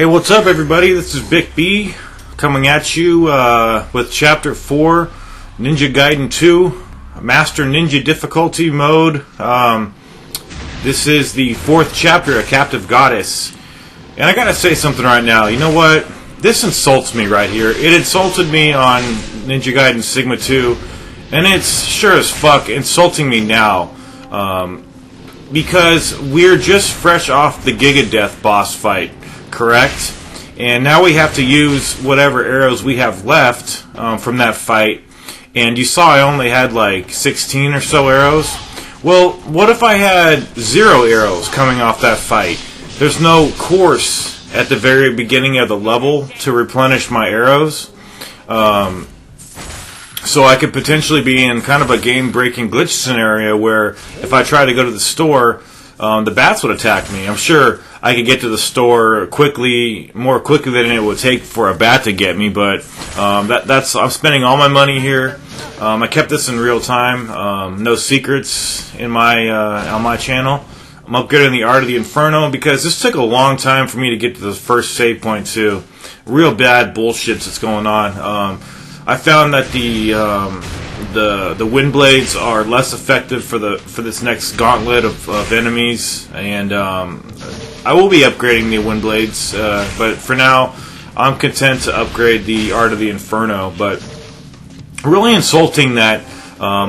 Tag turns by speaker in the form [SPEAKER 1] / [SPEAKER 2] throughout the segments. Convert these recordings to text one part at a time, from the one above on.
[SPEAKER 1] Hey, what's up, everybody? This is Big B coming at you with Chapter 4, Ninja Gaiden 2, Master Ninja Difficulty Mode. This is the 4th chapter, A Captive Goddess. And I gotta say something right now. You know what? This insults me right here. It insulted me on Ninja Gaiden Sigma 2, and it's sure as fuck insulting me now. Because we're just fresh off the Gigadeath boss fight. Correct? And now we have to use whatever arrows we have left from that fight. And you saw I only had like 16 or so arrows. Well, what if I had 0 arrows coming off that fight? There's no course at the very beginning of the level to replenish my arrows. So I could potentially be in kind of a game-breaking glitch scenario where if I try to go to the store, the bats would attack me. I'm sure I could get to the store more quickly than it would take for a bat to get me, but I'm spending all my money here. I kept this in real time. No secrets in my on my channel. I'm upgrading the Art of the Inferno because this took a long time for me to get to the first save point too. Real bad bullshit that's going on. I found that the wind blades are less effective for this next gauntlet of enemies, and I will be upgrading the wind blades, but for now I'm content to upgrade the Art of the Inferno. But really insulting that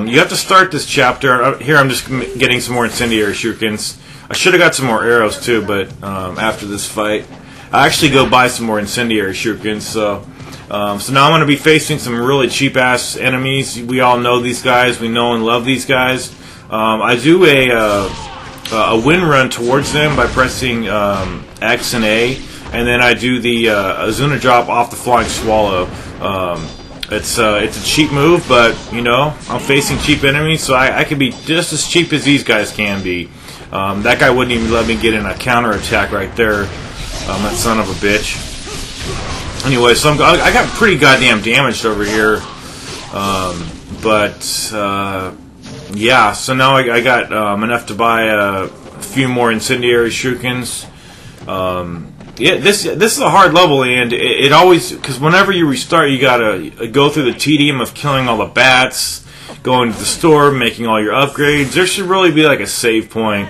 [SPEAKER 1] you have to start this chapter. Here I'm just getting some more incendiary shurikens. I should have got some more arrows too, but after this fight I actually go buy some more incendiary shurikens. So now I'm going to be facing some really cheap-ass enemies. We all know these guys. We know and love these guys. I do a wind run towards them by pressing X and A, and then I do the Azuna drop off the Flying Swallow. It's a cheap move, but, you know, I'm facing cheap enemies, so I can be just as cheap as these guys can be. That guy wouldn't even let me get in a counterattack right there. That son of a bitch. Anyway, so I got pretty goddamn damaged over here, yeah. So now I got enough to buy a few more incendiary shurikens. Yeah, this is a hard level, and it always, because whenever you restart, you gotta go through the tedium of killing all the bats, going to the store, making all your upgrades. There should really be like a save point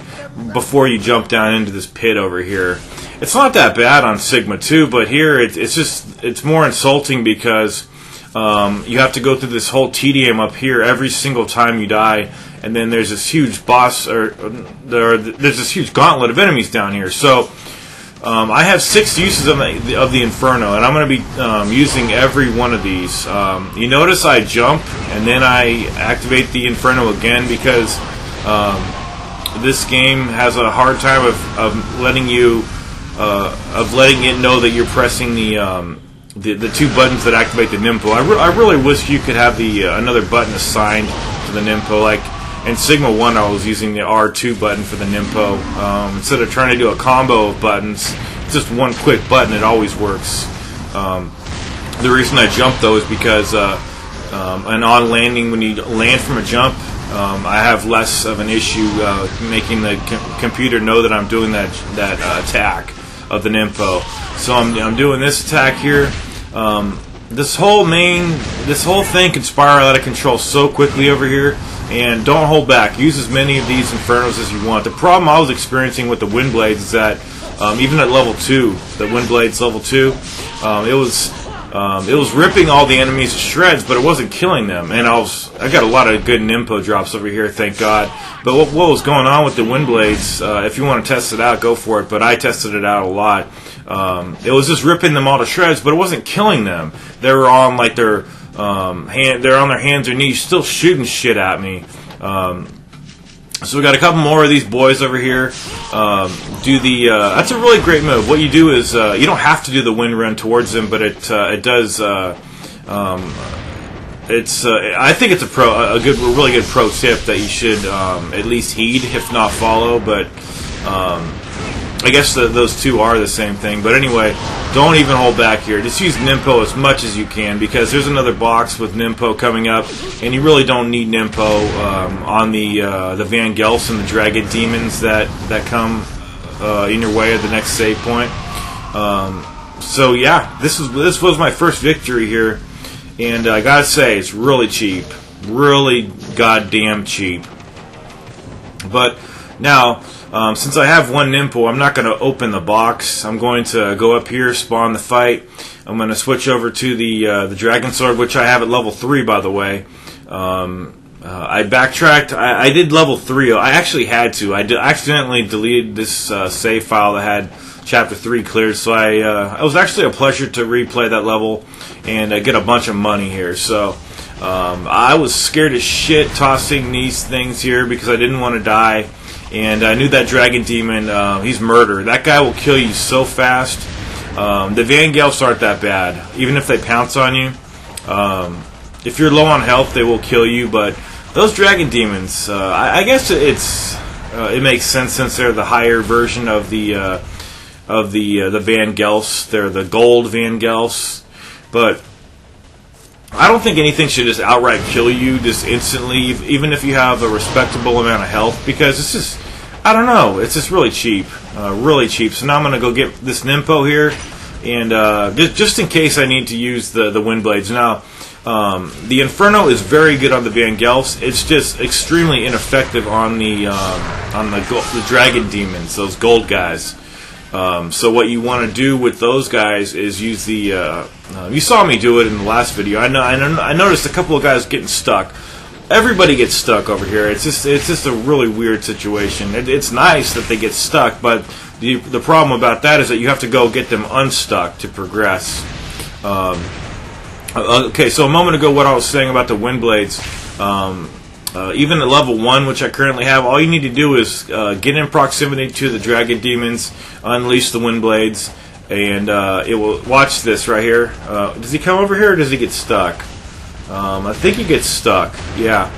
[SPEAKER 1] before you jump down into this pit over here. It's not that bad on Sigma 2, but here it's more insulting because you have to go through this whole tedium up here every single time you die, and then there's this huge boss, there's this huge gauntlet of enemies down here. So I have 6 uses of the Inferno, and I'm going to be using every one of these. You notice I jump, and then I activate the Inferno again because this game has a hard time of letting it know that you're pressing the 2 buttons that activate the Nimpo. I really wish you could have the another button assigned to the Nimpo. Like in Sigma 1, I was using the R2 button for the Nimpo. Instead of trying to do a combo of buttons, it's just one quick button. It always works. The reason I jump, though, is because and on landing, when you land from a jump, I have less of an issue making the computer know that I'm doing that attack of the Nimpo. So I'm doing this attack here. This whole thing can spiral out of control so quickly over here, and don't hold back. Use as many of these Infernos as you want. The problem I was experiencing with the Wind Blades is that even at level 2, the Wind Blades level 2, it was ripping all the enemies to shreds, but it wasn't killing them. And I got a lot of good Nimpo drops over here, thank God. But what was going on with the Wind Blades, if you want to test it out, go for it. But I tested it out a lot. It was just ripping them all to shreds, but it wasn't killing them. They were on like they're on their hands or knees, still shooting shit at me. So we got a couple more of these boys over here. That's a really great move. What you do is you don't have to do the wind run towards them, but it does. I think it's a really good pro tip that you should at least heed, if not follow. But I guess those two are the same thing. But anyway, don't even hold back here. Just use Nimpo as much as you can, because there's another box with Nimpo coming up, and you really don't need Nimpo on the Van Gels and the Dragon Demons that come in your way at the next save point. So yeah, this was my first victory here, and I gotta say it's really cheap, really goddamn cheap. But now, since I have one Nimpo, I'm not going to open the box. I'm going to go up here, spawn the fight. I'm going to switch over to the Dragon Sword, which I have at level 3, by the way. I backtracked. I did level 3. I actually had to. I accidentally deleted this save file that had Chapter 3 cleared, so it was actually a pleasure to replay that level and get a bunch of money here. So I was scared as shit tossing these things here because I didn't want to die. And I knew that Dragon Demon, he's murder. That guy will kill you so fast. The Van Gelfs aren't that bad, even if they pounce on you. If you're low on health, they will kill you. But those Dragon Demons, I guess it makes sense since they're the higher version of the Van Gelfs. They're the gold Van Gelfs. But I don't think anything should just outright kill you just instantly, even if you have a respectable amount of health, because it's just, I don't know, it's just really cheap, really cheap. So now I'm going to go get this Nimpo here, and just in case I need to use the Wind Blades. Now, the Inferno is very good on the Van Gelfs. It's just extremely ineffective on the Dragon Demons, those gold guys. So what you want to do with those guys is use the. You saw me do it in the last video. I noticed a couple of guys getting stuck. Everybody gets stuck over here. It's just a really weird situation. It's nice that they get stuck, but the problem about that is that you have to go get them unstuck to progress. Okay, so a moment ago, what I was saying about the Wind Blades. Even at level 1, which I currently have, all you need to do is get in proximity to the Dragon Demons, unleash the Wind Blades, and it will... Watch this right here. Does he come over here or does he get stuck? I think he gets stuck. Yeah.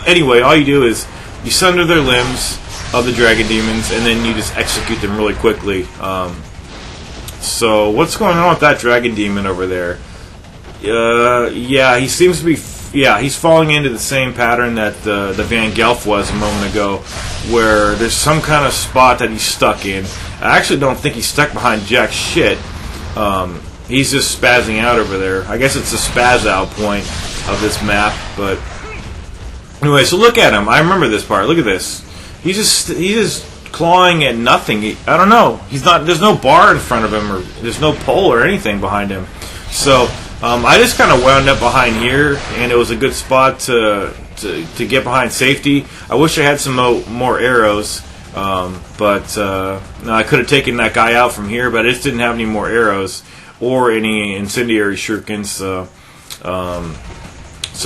[SPEAKER 1] Anyway, all you do is you sunder their limbs of the Dragon Demons, and then you just execute them really quickly. So, what's going on with that Dragon Demon over there? Yeah, he seems to be... Yeah, he's falling into the same pattern that the Van Gelf was a moment ago, where there's some kind of spot that he's stuck in. I actually don't think he's stuck behind jack shit. He's just spazzing out over there. I guess it's the spaz out point of this map, but anyway, so look at him. I remember this part. Look at this. He's just clawing at nothing. I don't know. He's not. There's no bar in front of him, or there's no pole or anything behind him. So. I just kind of wound up behind here, and it was a good spot to get behind safety. I wish I had some more arrows, but I could have taken that guy out from here, but I just didn't have any more arrows or any incendiary shurikens. So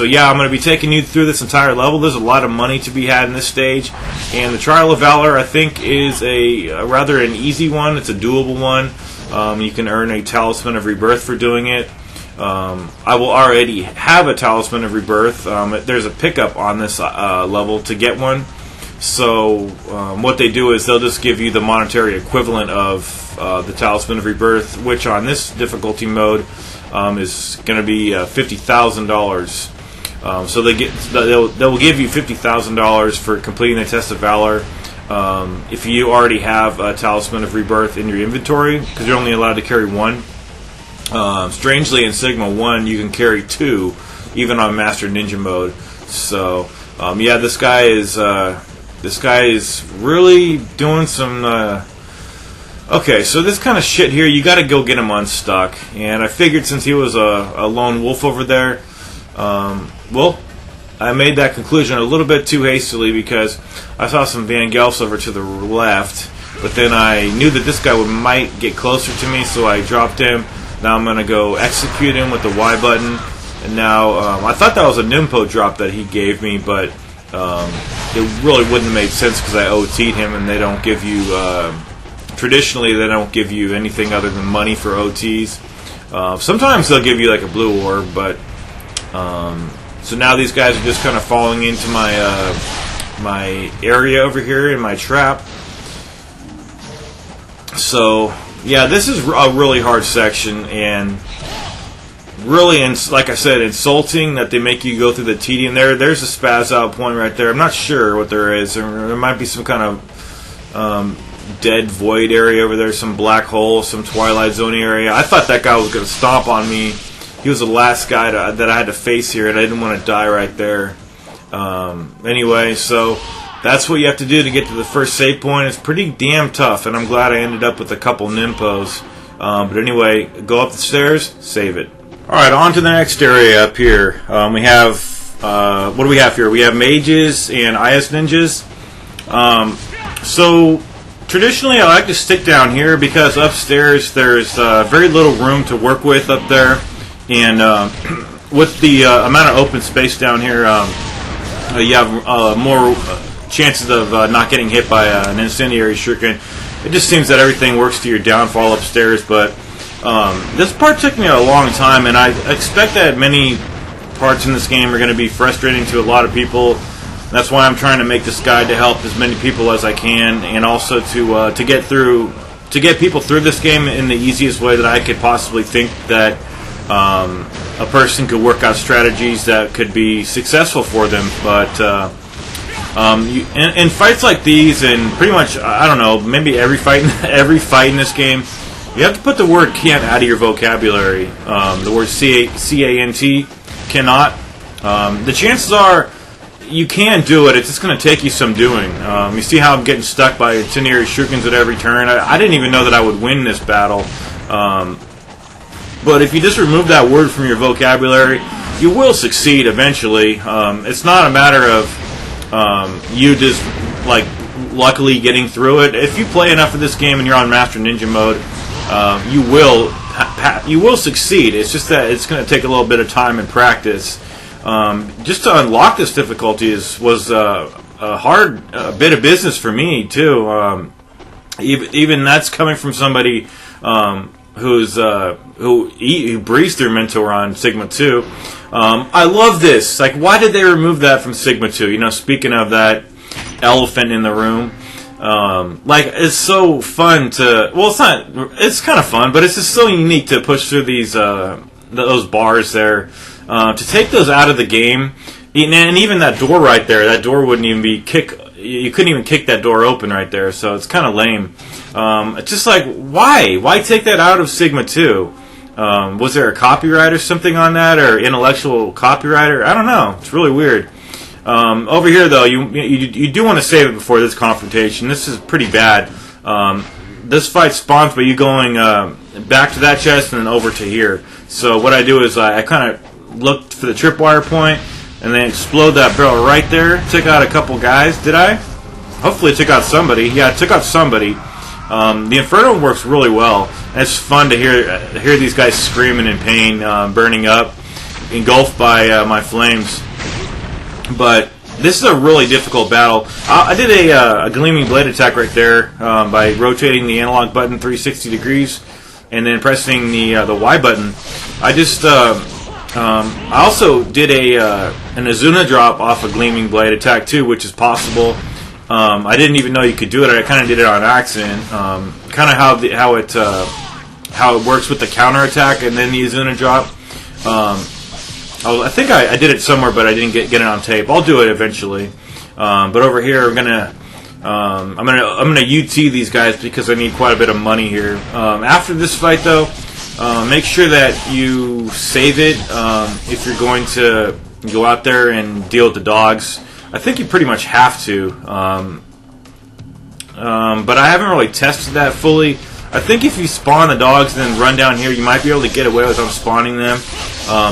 [SPEAKER 1] yeah, I'm going to be taking you through this entire level. There's a lot of money to be had in this stage, and the Trial of Valor, I think, is rather an easy one. It's a doable one. You can earn a Talisman of Rebirth for doing it. I will already have a Talisman of Rebirth. There's a pickup on this level to get one. So what they do is they'll just give you the monetary equivalent of the Talisman of Rebirth, which on this difficulty mode is going to be $50,000. So they will give you $50,000 for completing the Test of Valor. If you already have a Talisman of Rebirth in your inventory, because you're only allowed to carry one. Strangely, in Sigma 1, you can carry 2, even on Master Ninja mode. So, yeah, this guy is really doing some. Okay, so this kind of shit here, you got to go get him unstuck. And I figured since he was a lone wolf over there, well, I made that conclusion a little bit too hastily because I saw some Van Gelfs over to the left, but then I knew that this guy might get closer to me, so I dropped him. Now I'm going to go execute him with the Y button. And now, I thought that was a Nimpo drop that he gave me, but it really wouldn't have made sense because I OT'd him, and they don't give you, traditionally they don't give you anything other than money for OTs. Sometimes they'll give you like a blue orb, but, so now these guys are just kind of falling into my area over here in my trap. So, yeah, this is a really hard section, and really, like I said, insulting that they make you go through the tedium. There's a spaz out point right there. I'm not sure what there is. There might be some kind of dead void area over there, some black hole, some Twilight Zone area. I thought that guy was going to stomp on me. He was the last guy that I had to face here, and I didn't want to die right there. Anyway, so that's what you have to do to get to the first save point. It's pretty damn tough, and I'm glad I ended up with a couple Nimpos. But anyway, go up the stairs, save it. Alright, on to the next area up here. We have, what do we have here? We have mages and IS ninjas. So, traditionally I like to stick down here because upstairs there's very little room to work with up there. And with the amount of open space down here, you have more chances of not getting hit by an incendiary shuriken. It just seems that everything works to your downfall upstairs, but this part took me a long time, and I expect that many parts in this game are going to be frustrating to a lot of people. That's why I'm trying to make this guide to help as many people as I can, and also to get people through this game in the easiest way that I could possibly think that a person could work out strategies that could be successful for them. But in fights like these, and pretty much, I don't know, maybe every fight in this game, you have to put the word "can't" out of your vocabulary. The word C-A-N-T, cannot. The chances are you can do it. It's just going to take you some doing. You see how I'm getting stuck by incendiary shurikens at every turn. I didn't even know that I would win this battle. But if you just remove that word from your vocabulary, you will succeed eventually. It's not a matter of you just like luckily getting through it. If you play enough of this game and you're on Master Ninja mode, you will succeed. It's just that it's going to take a little bit of time and practice. Just to unlock this difficulty was a hard bit of business for me too. Even that's coming from somebody who breezed through Mentor on Sigma 2. I love this. Like, why did they remove that from Sigma 2? You know, speaking of that elephant in the room. Like, it's so fun to... Well, it's kind of fun, but it's just so unique to push through those bars there. To take those out of the game, and even that door right there, that door wouldn't even be you couldn't even kick that door open right there, so it's kind of lame. It's just like, why? Why take that out of Sigma 2? Was there a copyright or something on that, or intellectual copyright? I don't know. It's really weird. Over here, though, you do want to save it before this confrontation. This is pretty bad. This fight spawns by you going back to that chest and then over to here. So what I do is I kind of looked for the tripwire point and then explode that barrel right there. Took out a couple guys. Did I? Hopefully it took out somebody. Yeah, it took out somebody. The Inferno works really well. It's fun to hear these guys screaming in pain, burning up, engulfed by my flames. But this is a really difficult battle. I did a gleaming blade attack right there by rotating the analog button 360 degrees and then pressing the Y button. I also did an Azuna drop off a gleaming blade attack too, which is possible. I didn't even know you could do it. I kind of did it on accident. Kind of how it works with the counter attack and then the Azuna drop. I think I did it somewhere, but I didn't get it on tape. I'll do it eventually. But over here, I'm gonna UT these guys because I need quite a bit of money here. After this fight, though, make sure that you save it if you're going to go out there and deal with the dogs. I think you pretty much have to. But I haven't really tested that fully. I think if you spawn the dogs and then run down here, you might be able to get away without spawning them.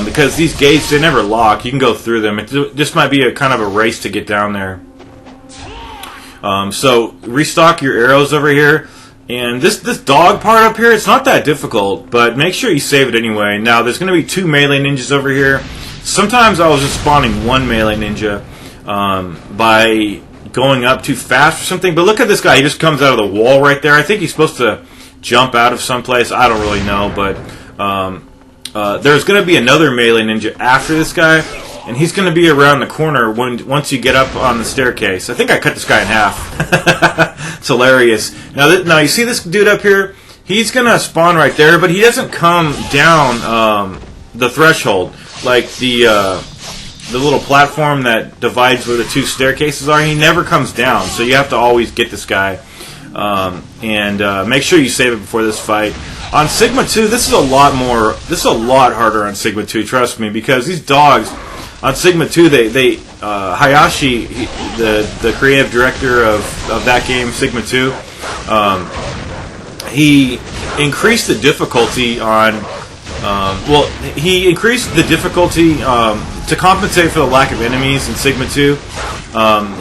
[SPEAKER 1] Because these gates, they never lock. You can go through them. It just might be a kind of a race to get down there. So restock your arrows over here. And this dog part up here, it's not that difficult, but make sure you save it anyway. Now, there's going to be 2 melee ninjas over here. Sometimes I was just spawning 1 melee ninja by going up too fast or something. But look at this guy. He just comes out of the wall right there. I think he's supposed to jump out of someplace. I don't really know, but there's going to be another melee ninja after this guy, and he's going to be around the corner once you get up on the staircase. I think I cut this guy in half. It's hilarious. Now you see this dude up here? He's going to spawn right there, but he doesn't come down the threshold like the little platform that divides where the 2 staircases are. He never comes down, so you have to always get this guy. and make sure you save it before this fight. On Sigma 2, this is a lot harder on Sigma 2, trust me, because these dogs on Sigma 2, Hayashi, the creative director of that game, Sigma 2, he increased the difficulty on, he increased the difficulty to compensate for the lack of enemies in Sigma 2.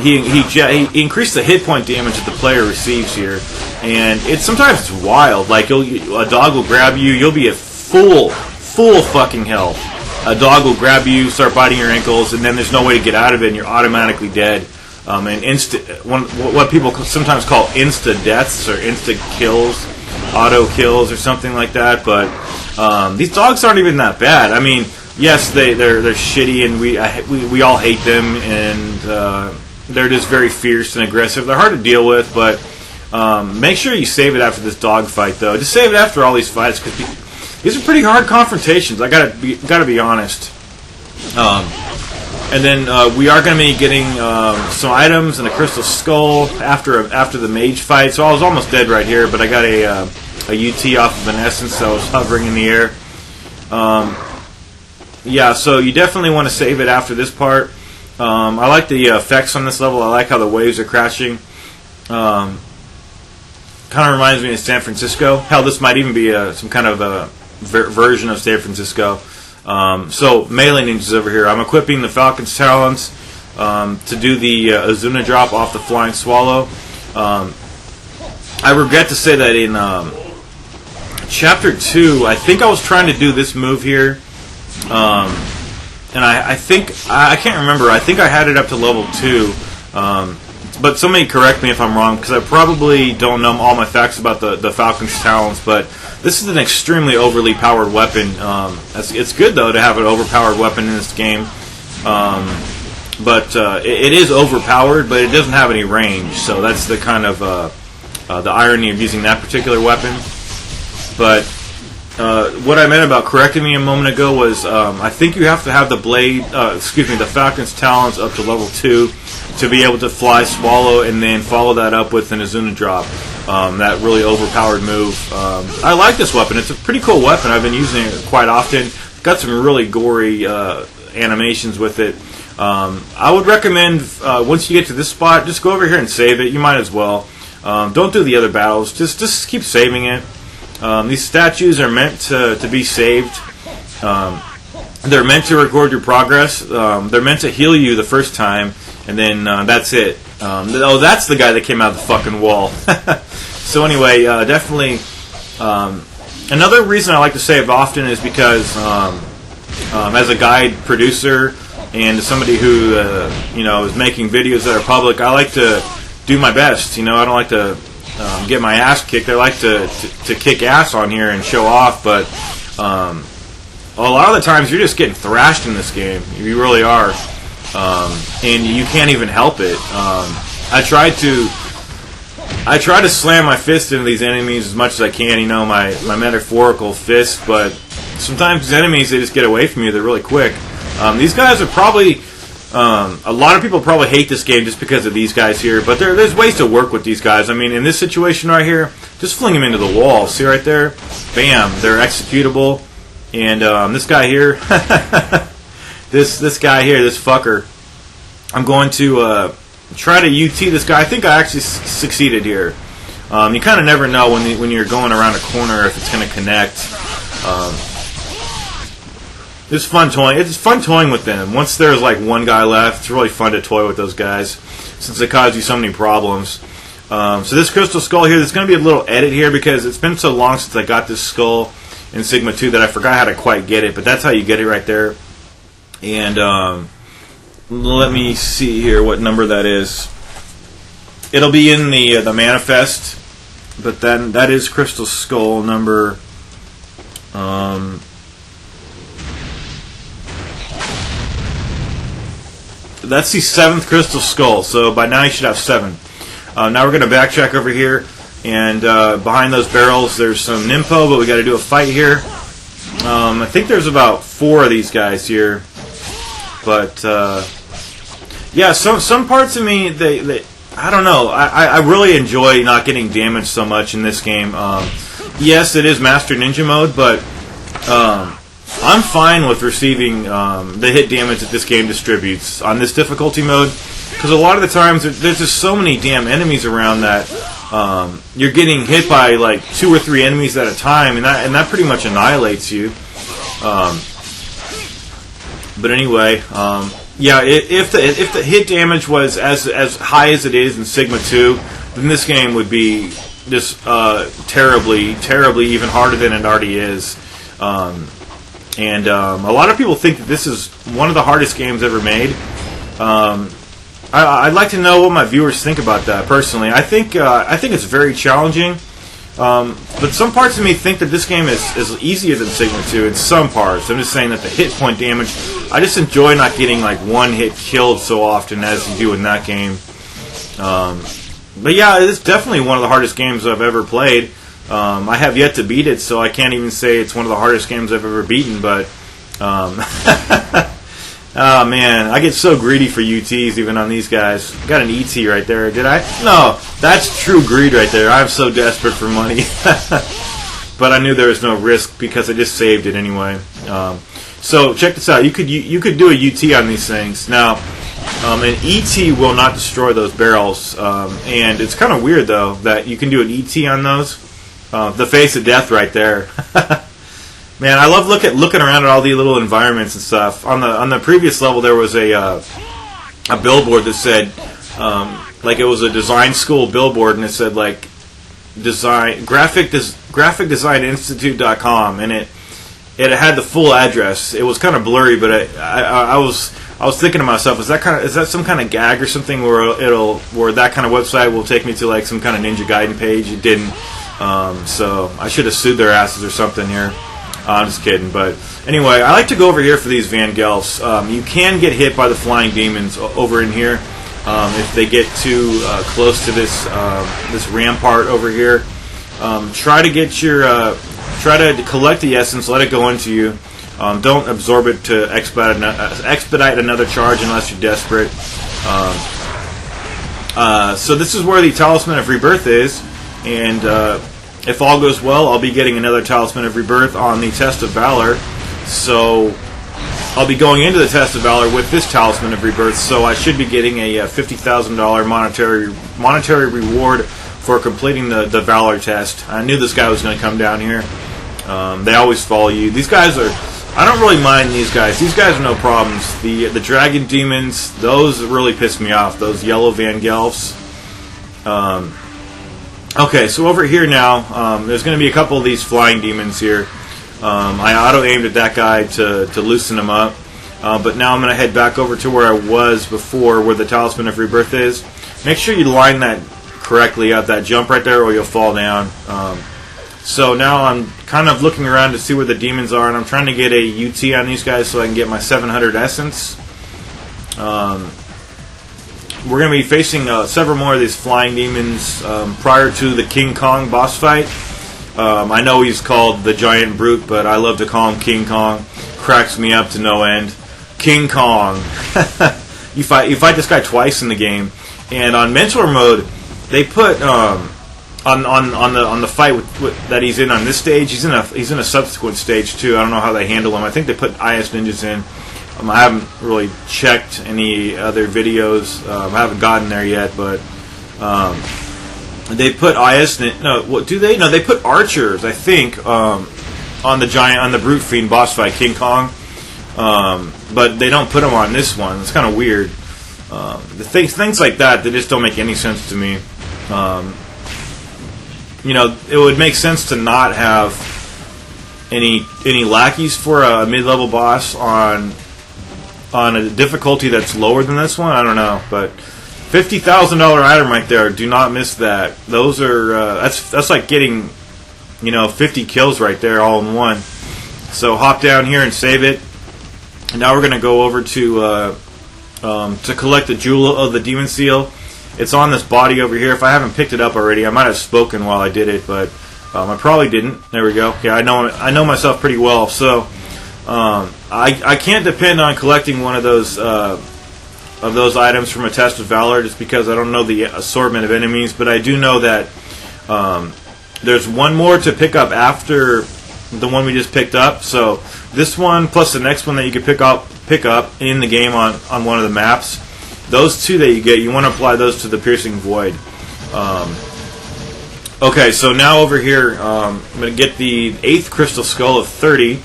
[SPEAKER 1] He increased the hit point damage that the player receives here, and sometimes it's wild. Like a dog will grab you, you'll be at full fucking health. A dog will grab you, start biting your ankles, and then there's no way to get out of it, and you're automatically dead. What people sometimes call insta deaths or insta kills, auto kills, or something like that. But these dogs aren't even that bad. I mean, yes, they're shitty, and we all hate them, and they're just very fierce and aggressive. They're hard to deal with, but make sure you save it after this dog fight, though. Just save it after all these fights, because these are pretty hard confrontations. I gotta be honest. And then we are going to be getting some items and a crystal skull after the mage fight. So I was almost dead right here, but I got a UT off of an essence that was hovering in the air. Yeah, so you definitely want to save it after this part. I like the effects on this level. I like how the waves are crashing. Kind of reminds me of San Francisco. Hell, this might even be some kind of a version of San Francisco. So melee ninjas over here. I'm equipping the Falcon's Talons to do the Azuna drop off the Flying Swallow. I regret to say that in Chapter 2, I think I was trying to do this move here, and I think I can't remember. I think I had it up to level 2. But somebody correct me if I'm wrong, because I probably don't know all my facts about the Falcon's Talons, but this is an extremely overly powered weapon. It's good, though, to have an overpowered weapon in this game. But it is overpowered, but it doesn't have any range, so that's the kind of the irony of using that particular weapon. But what I meant about correcting me a moment ago was I think you have to have the the Falcon's Talons up to level 2 to be able to fly Swallow and then follow that up with an Azuna drop. That really overpowered move. I like this weapon. It's a pretty cool weapon. I've been using it quite often. Got some really gory animations with it. I would recommend once you get to this spot, just go over here and save it. You might as well. Don't do the other battles. Just keep saving it. These statues are meant to be saved. They're meant to record your progress. They're meant to heal you the first time, and then that's it. That's the guy that came out of the fucking wall. So anyway, definitely. Another reason I like to save often is because as a guide producer and somebody who is making videos that are public, I like to do my best. I don't like to get my ass kicked. I like to kick ass on here and show off, but a lot of the times you're just getting thrashed in this game. You really are, and you can't even help it. I try to slam my fist into these enemies as much as I can. My metaphorical fist, but sometimes these enemies, they just get away from you. They're really quick. These guys are probably. A lot of people probably hate this game just because of these guys here, but there's ways to work with these guys. I mean, in this situation right here, just fling them into the wall. See right there? Bam! They're executable. And this guy here, this guy here, this fucker, I'm going to try to UT this guy. I think I actually succeeded here. You kind of never know when you're going around a corner if it's going to connect. It's fun toying. It's fun toying with them. Once there's like one guy left, it's really fun to toy with those guys since they cause you so many problems. So this crystal skull here, there's going to be a little edit here because it's been so long since I got this skull in Sigma 2 that I forgot how to quite get it. But that's how you get it right there. And let me see here what number that is. It'll be in the manifest, but then that is crystal skull number. That's the 7th crystal skull, so by now you should have 7. Now we're going to backtrack over here, and behind those barrels there's some Nympho, but we got to do a fight here. I think there's about 4 of these guys here, but yeah, some parts of me, I don't know. I really enjoy not getting damaged so much in this game. Yes, it is Master Ninja mode, but I'm fine with receiving the hit damage that this game distributes on this difficulty mode, because a lot of the times there's just so many damn enemies around that you're getting hit by like 2 or 3 enemies at a time, and that pretty much annihilates you. But anyway, yeah, if the hit damage was as high as it is in Sigma 2, then this game would be just terribly even harder than it already is. And a lot of people think that this is one of the hardest games ever made. I'd like to know what my viewers think about that. Personally, I think it's very challenging. But some parts of me think that this game is easier than Sigma 2 in some parts. I'm just saying that the hit point damage, I just enjoy not getting like one hit killed so often as you do in that game. But yeah, it's definitely one of the hardest games I've ever played. I have yet to beat it, so I can't even say it's one of the hardest games I've ever beaten, but oh man, I get so greedy for UTs even on these guys. Got an ET right there, did I? No, that's true greed right there. I'm so desperate for money. But I knew there was no risk because I just saved it anyway. So check this out. You could do a UT on these things. Now, an ET will not destroy those barrels, and it's kind of weird though that you can do an ET on those. The face of death right there. Man, I love looking around at all the little environments and stuff. On the previous level, there was a billboard that said, like it was a design school billboard, and it said like graphicdesigninstitute.com, and it had the full address. It was kind of blurry, but I was thinking to myself, is that some kind of gag or something where that kind of website will take me to like some kind of Ninja Gaiden page? It didn't. So I should have sued their asses or something here. I'm just kidding, but anyway, I like to go over here for these Van Gelfs. You can get hit by the flying demons over in here if they get too close to this rampart over here. Try to collect the essence, let it go into you. Don't absorb it to expedite another charge unless you're desperate. So this is where the Talisman of Rebirth is, and if all goes well, I'll be getting another Talisman of Rebirth on the Test of Valor. So I'll be going into the Test of Valor with this Talisman of Rebirth, so I should be getting a $50,000 monetary reward for completing the Valor test. I knew this guy was going to come down here. They always follow you. These guys are... I don't really mind these guys. These guys are no problems. The Dragon Demons, those really piss me off. Those yellow Van Gelfs. Okay, so over here now, there's going to be a couple of these flying demons here. I auto-aimed at that guy to loosen him up. But now I'm going to head back over to where I was before, where the Talisman of Rebirth is. Make sure you line that correctly at that jump right there, or you'll fall down. So now I'm kind of looking around to see where the demons are, and I'm trying to get a UT on these guys so I can get my 700 essence. We're going to be facing several more of these flying demons prior to the King Kong boss fight. I know he's called the Giant Brute, but I love to call him King Kong. Cracks me up to no end. King Kong. You fight this guy twice in the game, and on Mentor mode, they put on the fight that he's in on this stage. He's in a subsequent stage too. I don't know how they handle him. I think they put IS ninjas in. I haven't really checked any other videos. I haven't gotten there yet, but they put IS. No, what do they? No, they put archers. I think on the Brute Fiend boss fight, King Kong. But they don't put them on this one. It's kind of weird. Things like that, they just don't make any sense to me. It would make sense to not have any lackeys for a mid-level boss on a difficulty that's lower than this one. I don't know, but $50,000 item right there. Do not miss that. Those are that's like getting 50 kills right there all in one. So hop down here and save it. And now we're gonna go over to collect the Jewel of the Demon Seal. It's on this body over here. If I haven't picked it up already, I might have spoken while I did it, but I probably didn't. There we go. Yeah, I know myself pretty well, so I can't depend on collecting one of those of those items from a Test of Valor, just because I don't know the assortment of enemies. But I do know that there's one more to pick up after the one we just picked up. So this one plus the next one that you can pick up in the game on one of the maps. Those two that you get, you want to apply those to the Piercing Void. Okay, so now over here, I'm going to get the 8th Crystal Skull of 30.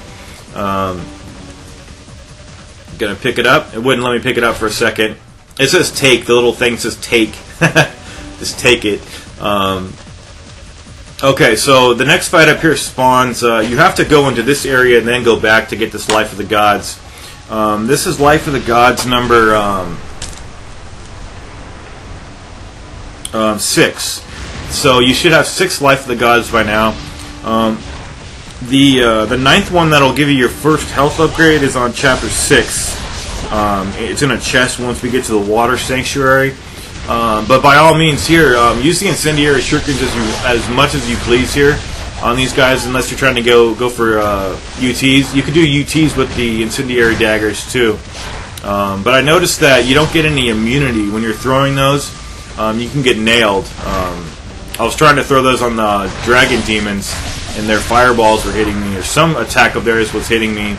[SPEAKER 1] Going to pick it up. It wouldn't let me pick it up for a second. It says take. The little thing says take. Just take it. Okay, so the next fight up here spawns. You have to go into this area and then go back to get this Life of the Gods. This is Life of the Gods number 6. So you should have 6 Life of the Gods by now. The 9th one that'll give you your first health upgrade is on chapter 6. It's in a chest once we get to the water sanctuary. But by all means here, use the incendiary shurikens as much as you please here on these guys, unless you're trying to go for UTs. You can do UTs with the incendiary daggers too. But I noticed that you don't get any immunity when you're throwing those. You can get nailed. I was trying to throw those on the dragon demons, and their fireballs were hitting me, or some attack of theirs was hitting me.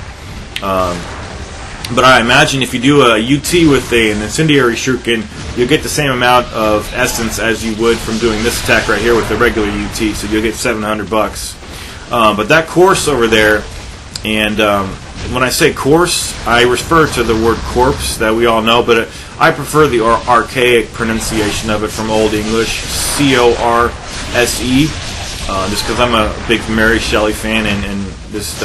[SPEAKER 1] But I imagine if you do a UT with an incendiary shuriken, you'll get the same amount of essence as you would from doing this attack right here with the regular UT, so you'll get $700. But that course over there, and when I say course, I refer to the word corpse that we all know, but I prefer the archaic pronunciation of it from Old English, C-O-R-S-E, just because I'm a big Mary Shelley fan and just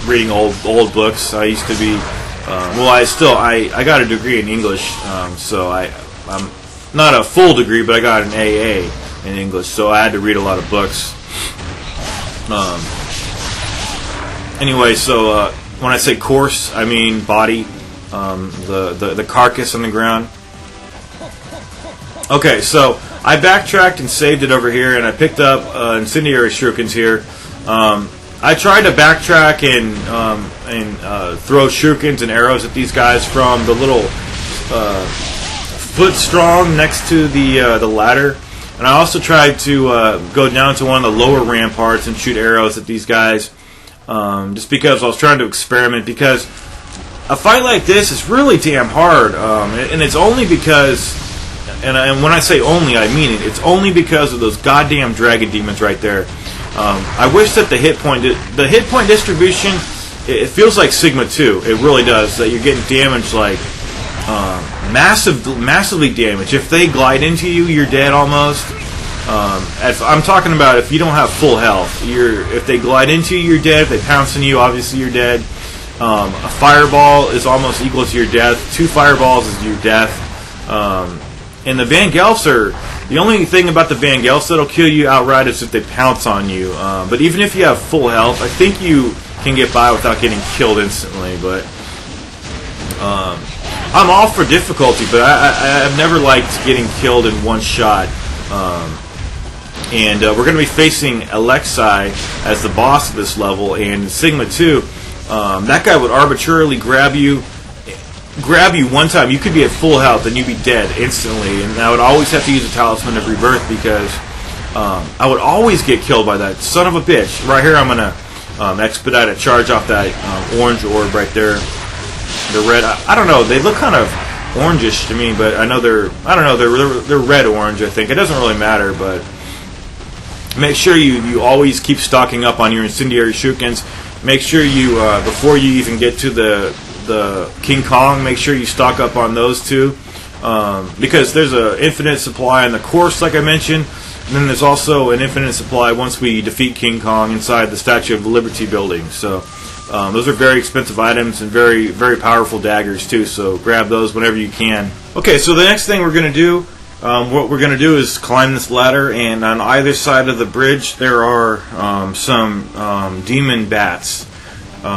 [SPEAKER 1] reading old books. I used to be, I got a degree in English, so I'm not a full degree, but I got an AA in English, so I had to read a lot of books. Anyway, so when I say corpse, I mean body, the carcass on the ground. Okay, so I backtracked and saved it over here, and I picked up incendiary shurikens here. I tried to backtrack and throw shurikens and arrows at these guys from the little foot strong next to the ladder, and I also tried to go down to one of the lower ramparts and shoot arrows at these guys. Just because I was trying to experiment, because a fight like this is really damn hard, and it's only because, and when I say only, I mean it. It's only because of those goddamn dragon demons right there. I wish that the hit point distribution, it feels like Sigma 2. It really does. That you're getting damaged like massively damaged. If they glide into you, you're dead almost. I'm talking about if you don't have full health. If they glide into you, you're dead. If they pounce on you, obviously you're dead. A fireball is almost equal to your death. 2 fireballs is your death. And the Van Gelfs the only thing about the Van Gelfs that'll kill you outright is if they pounce on you. But even if you have full health, I think you can get by without getting killed instantly. But I'm all for difficulty, but I've never liked getting killed in one shot. And we're going to be facing Alexei as the boss of this level, and Sigma 2, that guy would arbitrarily grab you one time. You could be at full health and you'd be dead instantly, and I would always have to use a Talisman of Rebirth because I would always get killed by that son of a bitch. Right here I'm going to expedite a charge off that orange orb right there. The red, I don't know, they look kind of orangish to me, but I know they're red-orange, I think. It doesn't really matter, but make sure you always keep stocking up on your incendiary shurikens. Make sure you, before you even get to the King Kong, make sure you stock up on those too. Because there's an infinite supply in the course, like I mentioned, and then there's also an infinite supply once we defeat King Kong inside the Statue of Liberty building. So those are very expensive items and very, very powerful daggers too, so grab those whenever you can. Okay, so the next thing we're going to do, what we're going to do is climb this ladder, and on either side of the bridge there are some demon bats.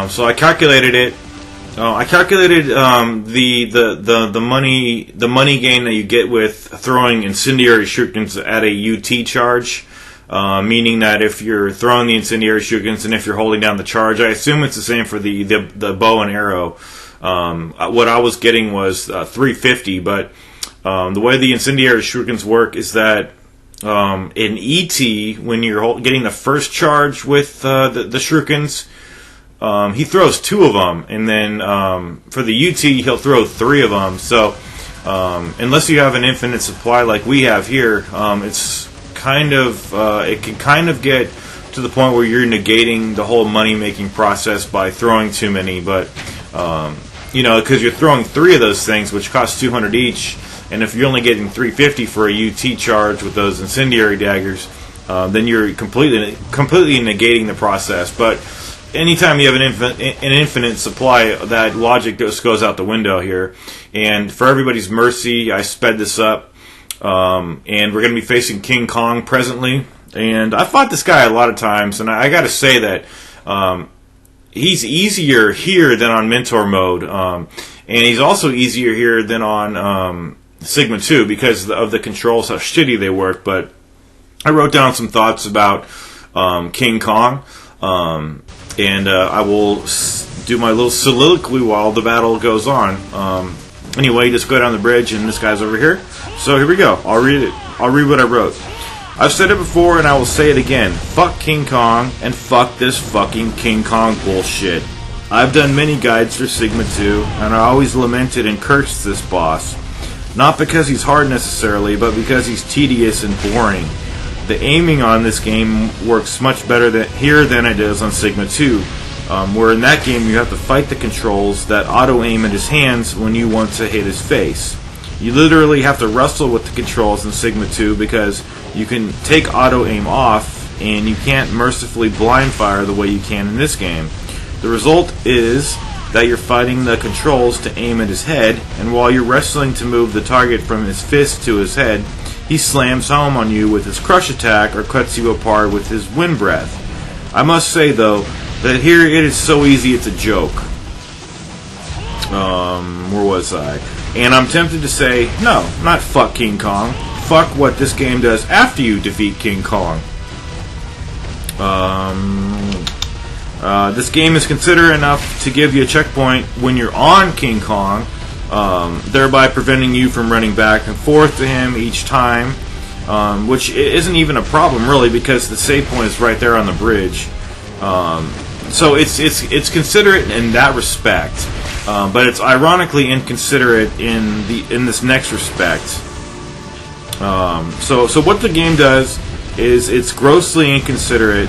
[SPEAKER 1] So I calculated it. I calculated the money gain that you get with throwing incendiary shurikens at a UT charge. meaning that if you're throwing the incendiary shurikens and if you're holding down the charge, I assume it's the same for the bow and arrow. What I was getting was 350, but the way the incendiary shurikens work is that in ET, when you're getting the first charge with the shurikens, he throws 2 of them, and then for the UT, he'll throw 3 of them. So unless you have an infinite supply like we have here, it's kind of it can kind of get to the point where you're negating the whole money-making process by throwing too many. But because you're throwing 3 of those things, which cost 200 each, and if you're only getting 350 for a UT charge with those incendiary daggers, then you're completely negating the process. But anytime you have an infinite supply, that logic just goes out the window here. And for everybody's mercy, I sped this up. And we're going to be facing King Kong presently. And I fought this guy a lot of times, and I got to say that he's easier here than on Mentor mode. And he's also easier here than on Sigma 2 because of the controls, how shitty they work. But I wrote down some thoughts about King Kong. And I will do my little soliloquy while the battle goes on. Anyway, just go down the bridge, and this guy's over here. So here we go. I'll read it. I'll read what I wrote. I've said it before, and I will say it again. Fuck King Kong, and fuck this fucking King Kong bullshit. I've done many guides for Sigma 2, and I always lamented and cursed this boss. Not because he's hard necessarily, but because he's tedious and boring. The aiming on this game works much better here than it does on Sigma 2, where in that game you have to fight the controls that auto-aim at his hands when you want to hit his face. You literally have to wrestle with the controls in Sigma 2 because you can take auto-aim off and you can't mercifully blind fire the way you can in this game. The result is that you're fighting the controls to aim at his head, and while you're wrestling to move the target from his fist to his head, he slams home on you with his crush attack or cuts you apart with his wind breath. I must say, though, that here it is so easy it's a joke. Where was I? And I'm tempted to say, no, not fuck King Kong. Fuck what this game does after you defeat King Kong. This game is considerate enough to give you a checkpoint when you're on King Kong, thereby preventing you from running back and forth to him each time, which isn't even a problem really because the save point is right there on the bridge. So it's considerate in that respect, but it's ironically inconsiderate in this next respect. So what the game does is it's grossly inconsiderate.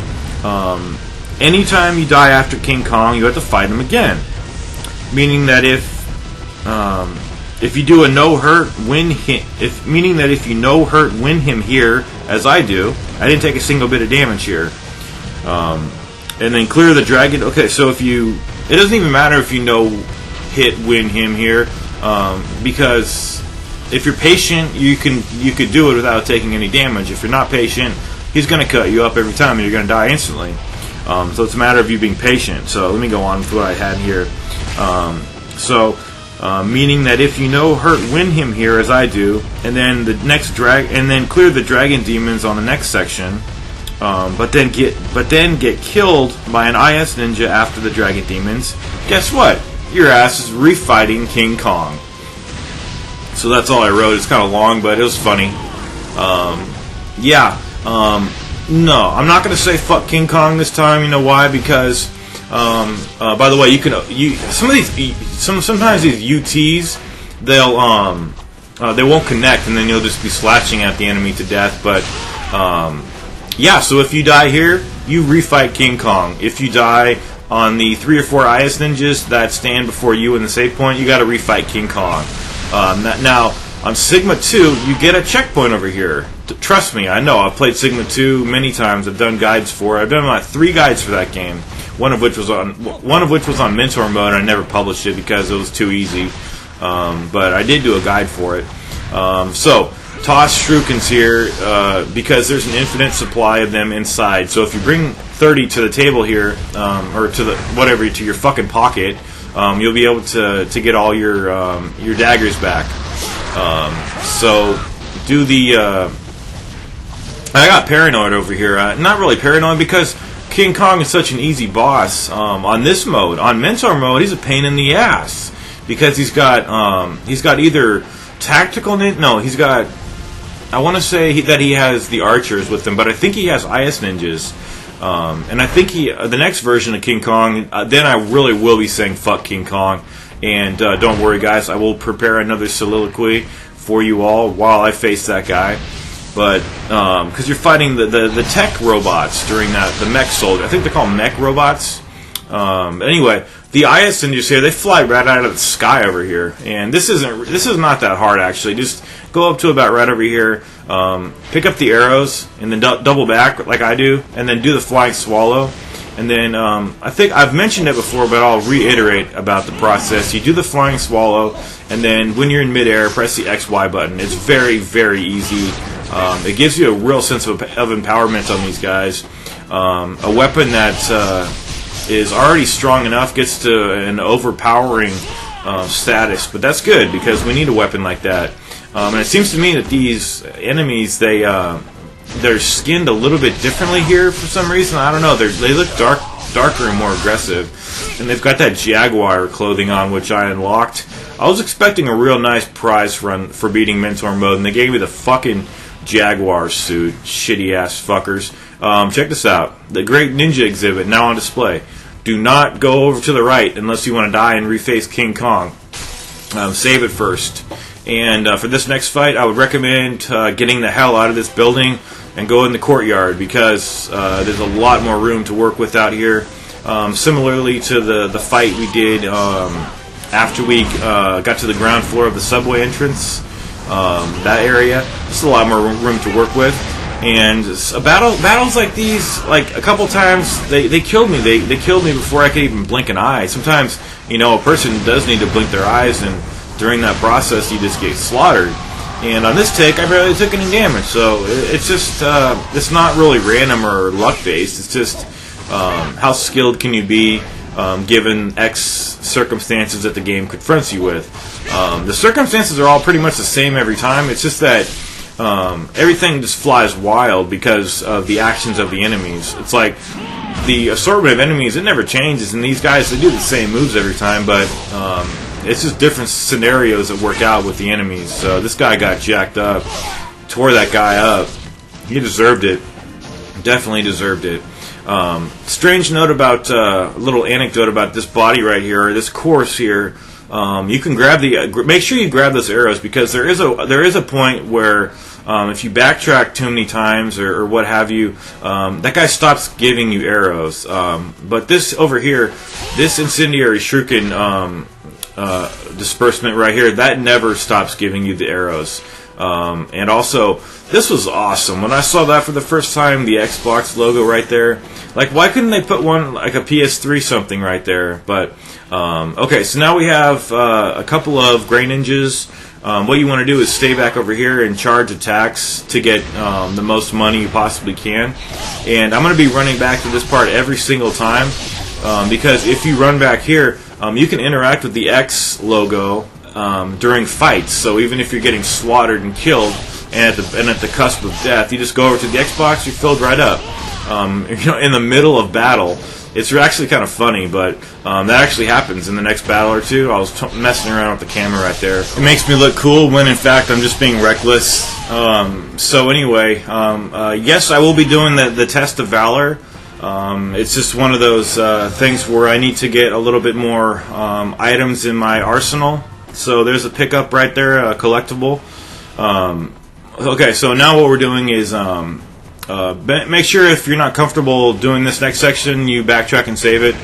[SPEAKER 1] Anytime you die after King Kong, you have to fight him again. Meaning that if you do a no hurt win him, if you no hurt win him here, as I do, I didn't take a single bit of damage here. And then clear the dragon. Okay, so it doesn't even matter if you no hit win him here, because if you're patient, you could do it without taking any damage. If you're not patient, he's going to cut you up every time, and you're going to die instantly. So it's a matter of you being patient. So let me go on with what I had here. Meaning that if you no hurt win him here, as I do, and then the next and then clear the dragon demons on the next section, but then get killed by an IS ninja after the dragon demons. Guess what? Your ass is refighting King Kong. So that's all I wrote. It's kind of long, but it was funny. No, I'm not going to say fuck King Kong this time. You know why? Because, by the way, sometimes these UTs, they won't connect, and then you'll just be slashing at the enemy to death. But so if you die here, you refight King Kong. If you die on the 3 or 4 IS ninjas that stand before you in the save point, you got to refight King Kong. Now, on Sigma 2, you get a checkpoint over here. Trust me, I know. I've played Sigma 2 many times. I've done guides for it. I've done about 3 guides for that game. One of which was on Mentor mode. I never published it because it was too easy. But I did do a guide for it. So toss shurikens here because there's an infinite supply of them inside. So if you bring 30 to the table here, or to your fucking pocket, you'll be able to get all your daggers back. So do the I got paranoid over here. Not really paranoid because King Kong is such an easy boss on this mode. On Mentor mode, he's a pain in the ass because he's got either tactical no, he's got. I want to say that he has the archers with him, but I think he has IS ninjas. And I think the next version of King Kong, then I really will be saying fuck King Kong. And don't worry, guys, I will prepare another soliloquy for you all while I face that guy. But because you're fighting the tech robots during the mech soldier, I think they're called mech robots. Anyway, the IS ninjas here, they fly right out of the sky over here, and this is not that hard actually. Just go up to about right over here, pick up the arrows, and then double back like I do, and then do the flying swallow. And then I think I've mentioned it before, but I'll reiterate about the process. You do the flying swallow, and then when you're in midair, press the XY button. It's very, very easy. It gives you a real sense of empowerment on these guys. A weapon that is already strong enough gets to an overpowering status, but that's good because we need a weapon like that. And it seems to me that these enemies, they're skinned a little bit differently here for some reason. I don't know. They look darker and more aggressive, and they've got that Jaguar clothing on, which I unlocked. I was expecting a real nice prize run for beating Mentor mode, and they gave me the fucking Jaguar suit. Shitty ass fuckers. Check this out. The Great Ninja exhibit now on display. Do not go over to the right unless you want to die and reface King Kong. Save it first. And for this next fight, I would recommend getting the hell out of this building and go in the courtyard because there's a lot more room to work with out here. Similarly to the fight we did after we got to the ground floor of the subway entrance, that area, there's a lot more room to work with. And battles like these, like a couple times, they killed me. They killed me before I could even blink an eye. Sometimes, a person does need to blink their eyes, and during that process, you just get slaughtered. And on this take, I barely took any damage. So it's just, it's not really random or luck-based. It's just how skilled can you be given X circumstances that the game confronts you with. The circumstances are all pretty much the same every time. It's just that everything just flies wild because of the actions of the enemies. It's like the assortment of enemies, it never changes, and these guys, they do the same moves every time, but it's just different scenarios that work out with the enemies. So this guy got jacked up, tore that guy up. He deserved it. Definitely deserved it. Strange note about, a little anecdote about this body right here, or this course here. You can grab make sure you grab those arrows because there is a point where if you backtrack too many times or what have you, that guy stops giving you arrows. But this over here, this incendiary shuriken disbursement right here, that never stops giving you the arrows. And also, this was awesome. When I saw that for the first time, the Xbox logo right there, like, why couldn't they put one, like a PS3 something right there? But, okay, so now we have a couple of Grey Ninjas. What you want to do is stay back over here and charge attacks to get the most money you possibly can. And I'm going to be running back to this part every single time, because if you run back here, you can interact with the X logo during fights. So even if you're getting slaughtered and killed and at the cusp of death, you just go over to the Xbox, you're filled right up. In the middle of battle. It's actually kind of funny, but that actually happens in the next battle or two. I was messing around with the camera right there. It makes me look cool when in fact I'm just being reckless. So anyway, yes, I will be doing the Test of Valor. It's just one of those things where I need to get a little bit more items in my arsenal. So there's a pickup right there, a collectible. Okay, so now what we're doing is make sure if you're not comfortable doing this next section, you backtrack and save it.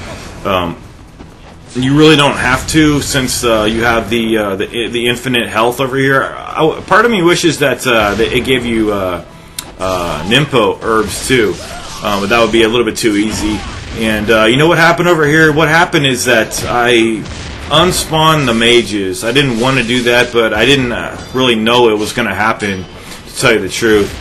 [SPEAKER 1] You really don't have to, since you have the infinite health over here. Part of me wishes that it gave you Nimpo herbs too, but that would be a little bit too easy. And you know what happened over here? What happened is that I unspawned the mages. I didn't want to do that, but I didn't really know it was going to happen, to tell you the truth.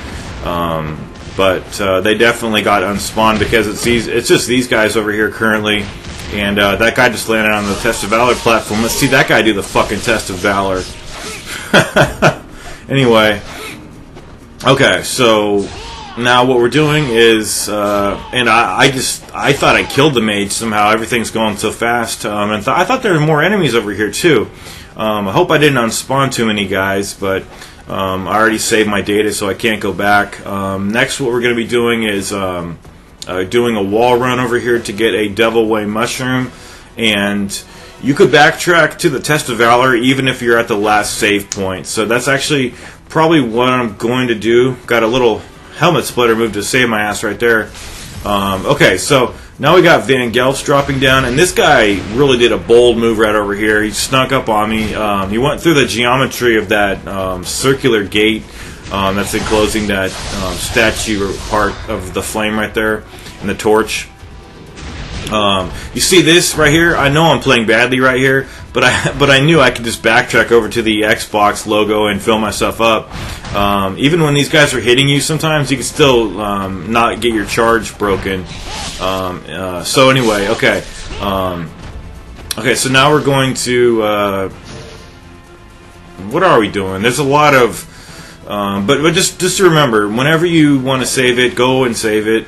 [SPEAKER 1] But they definitely got unspawned because it's just these guys over here currently. And that guy just landed on the Test of Valor platform. Let's see that guy do the fucking Test of Valor. Anyway. Okay, so now what we're doing is, and I thought I killed the mage somehow. Everything's going so fast, and I thought there were more enemies over here too. I hope I didn't unspawn too many guys, but I already saved my data, so I can't go back. Next, what we're going to be doing is doing a wall run over here to get a Devil Way mushroom, and you could backtrack to the Test of Valor even if you're at the last save point. So that's actually probably what I'm going to do. Got a little helmet splitter move to save my ass right there. Okay, so now we got Van Gelf's dropping down, and this guy really did a bold move right over here. He snuck up on me. He went through the geometry of that circular gate that's enclosing that statue part of the flame right there and the torch. You see this right here? I know I'm playing badly right here, but I knew I could just backtrack over to the Xbox logo and fill myself up. Even when these guys are hitting you, sometimes you can still not get your charge broken. So anyway, okay. Okay, so now we're going to... what are we doing? There's a lot of... but just to remember, whenever you want to save it, go and save it.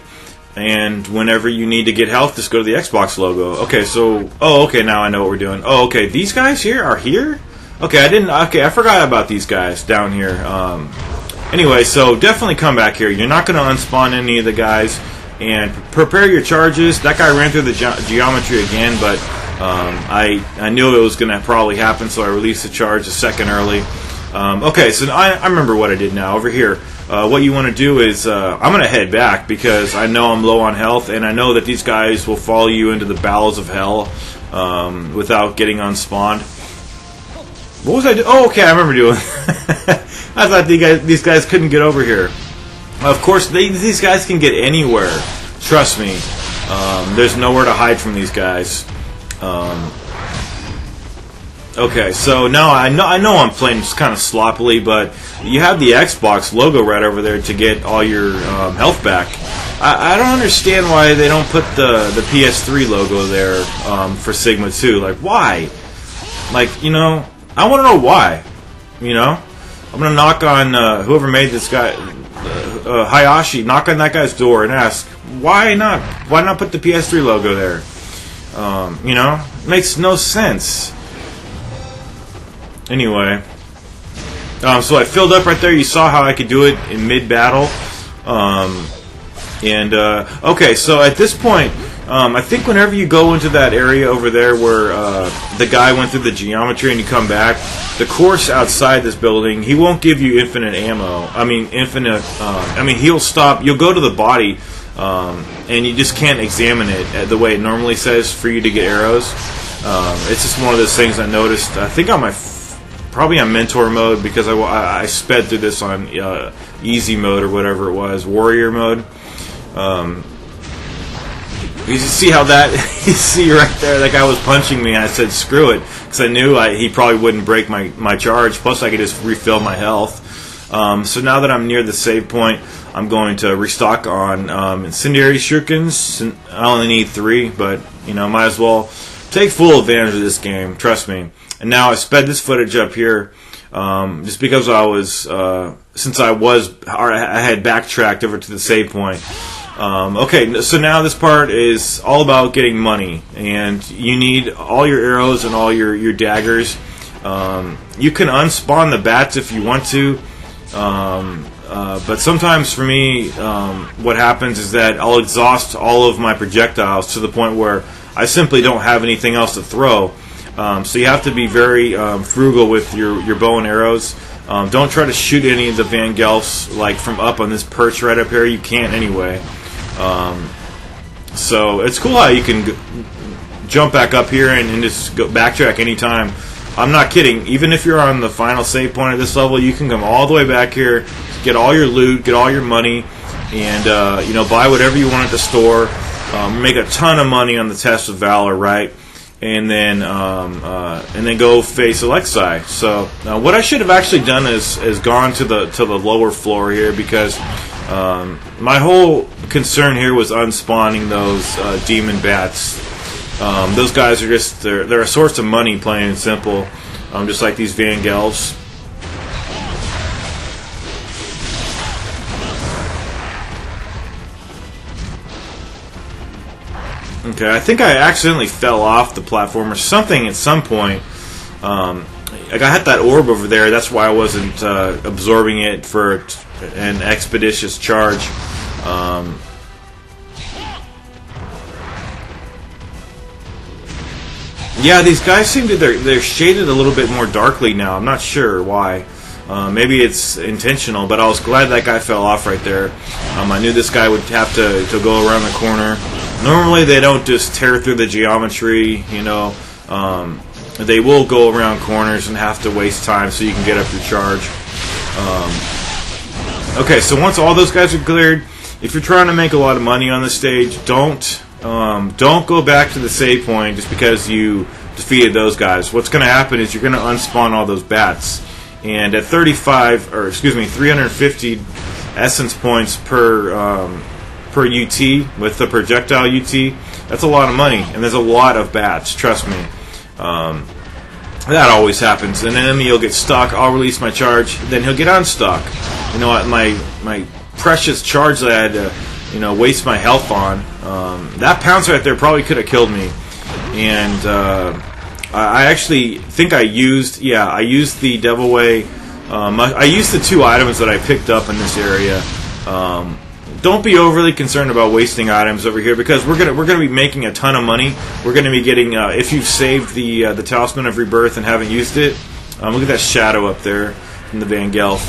[SPEAKER 1] And whenever you need to get health, just go to the Xbox logo. Okay, so... Oh, okay, now I know what we're doing. Oh, okay, these guys here are here? Okay, I forgot about these guys down here. Anyway, so definitely come back here. You're not going to unspawn any of the guys. And prepare your charges. That guy ran through the geometry again, but I knew it was going to probably happen, so I released the charge a second early. Okay, so I remember what I did now. Over here, what you want to do is, I'm going to head back because I know I'm low on health, and I know that these guys will follow you into the bowels of hell without getting unspawned. What was I doing? Oh, okay, I remember doing I thought these guys couldn't get over here. Of course, these guys can get anywhere. Trust me. There's nowhere to hide from these guys. Okay, so now I know I'm playing just kind of sloppily, but you have the Xbox logo right over there to get all your health back. I don't understand why they don't put the PS3 logo there for Sigma 2. Like, why? Like, you know, I want to know why. You know? I'm going to knock on whoever made this guy, Hayashi, knock on that guy's door and ask, why not? Why not put the PS3 logo there? You know? Makes no sense. Anyway, so I filled up right there. You saw how I could do it in mid-battle. Okay, so at this point, I think whenever you go into that area over there where the guy went through the geometry and you come back, the course outside this building, he won't give you infinite ammo. I mean, he'll stop. You'll go to the body, and you just can't examine it the way it normally says for you to get arrows. It's just one of those things I noticed. I think on my... Probably on mentor mode because I sped through this on easy mode or whatever it was, warrior mode. You see how that, you see right there, that guy was punching me, and I said screw it, because I knew he probably wouldn't break my charge, plus I could just refill my health. So now that I'm near the save point, I'm going to restock on incendiary shurikens. I only need 3, but you know, might as well take full advantage of this game, trust me. And now I sped this footage up here just because I had backtracked over to the save point. Okay, so now this part is all about getting money, and you need all your arrows and all your daggers. You can unspawn the bats if you want to, but sometimes for me, what happens is that I'll exhaust all of my projectiles to the point where I simply don't have anything else to throw. So you have to be very frugal with your bow and arrows. Don't try to shoot any of the Van Gelfs like from up on this perch right up here. You can't anyway. So it's cool how you can jump back up here and just go backtrack anytime. I'm not kidding. Even if you're on the final save point of this level, you can come all the way back here, get all your loot, get all your money, and buy whatever you want at the store. Make a ton of money on the Tests of Valor, right? And then go face Alexei. So what I should have actually done is gone to the lower floor here, because my whole concern here was unspawning those demon bats. Those guys are just they're a source of money, plain and simple. Just like these Van Gelfs. Okay, I think I accidentally fell off the platform or something at some point. Like I had that orb over there. That's why I wasn't absorbing it for an expeditious charge. Yeah, these guys seem to they're shaded a little bit more darkly now. I'm not sure why. Maybe it's intentional, but I was glad that guy fell off right there. I knew this guy would have to go around the corner. Normally they don't just tear through the geometry, you know. They will go around corners and have to waste time so you can get up your charge. Okay, so once all those guys are cleared, if you're trying to make a lot of money on this stage, don't go back to the save point just because you defeated those guys. What's going to happen is you're going to unspawn all those bats. And at 350 essence points per UT with the projectile UT, that's a lot of money, and there's a lot of bats. Trust me, that always happens. An enemy will get stuck. I'll release my charge, then he'll get unstuck. You know what? My precious charge that I had to waste my health on. That pounce right there probably could have killed me, and I actually think I used the Devil Way. I used the 2 items that I picked up in this area. Don't be overly concerned about wasting items over here because we're gonna be making a ton of money. We're gonna be getting if you've saved the Talisman of Rebirth and haven't used it. Look at that shadow up there from the Van Gelf.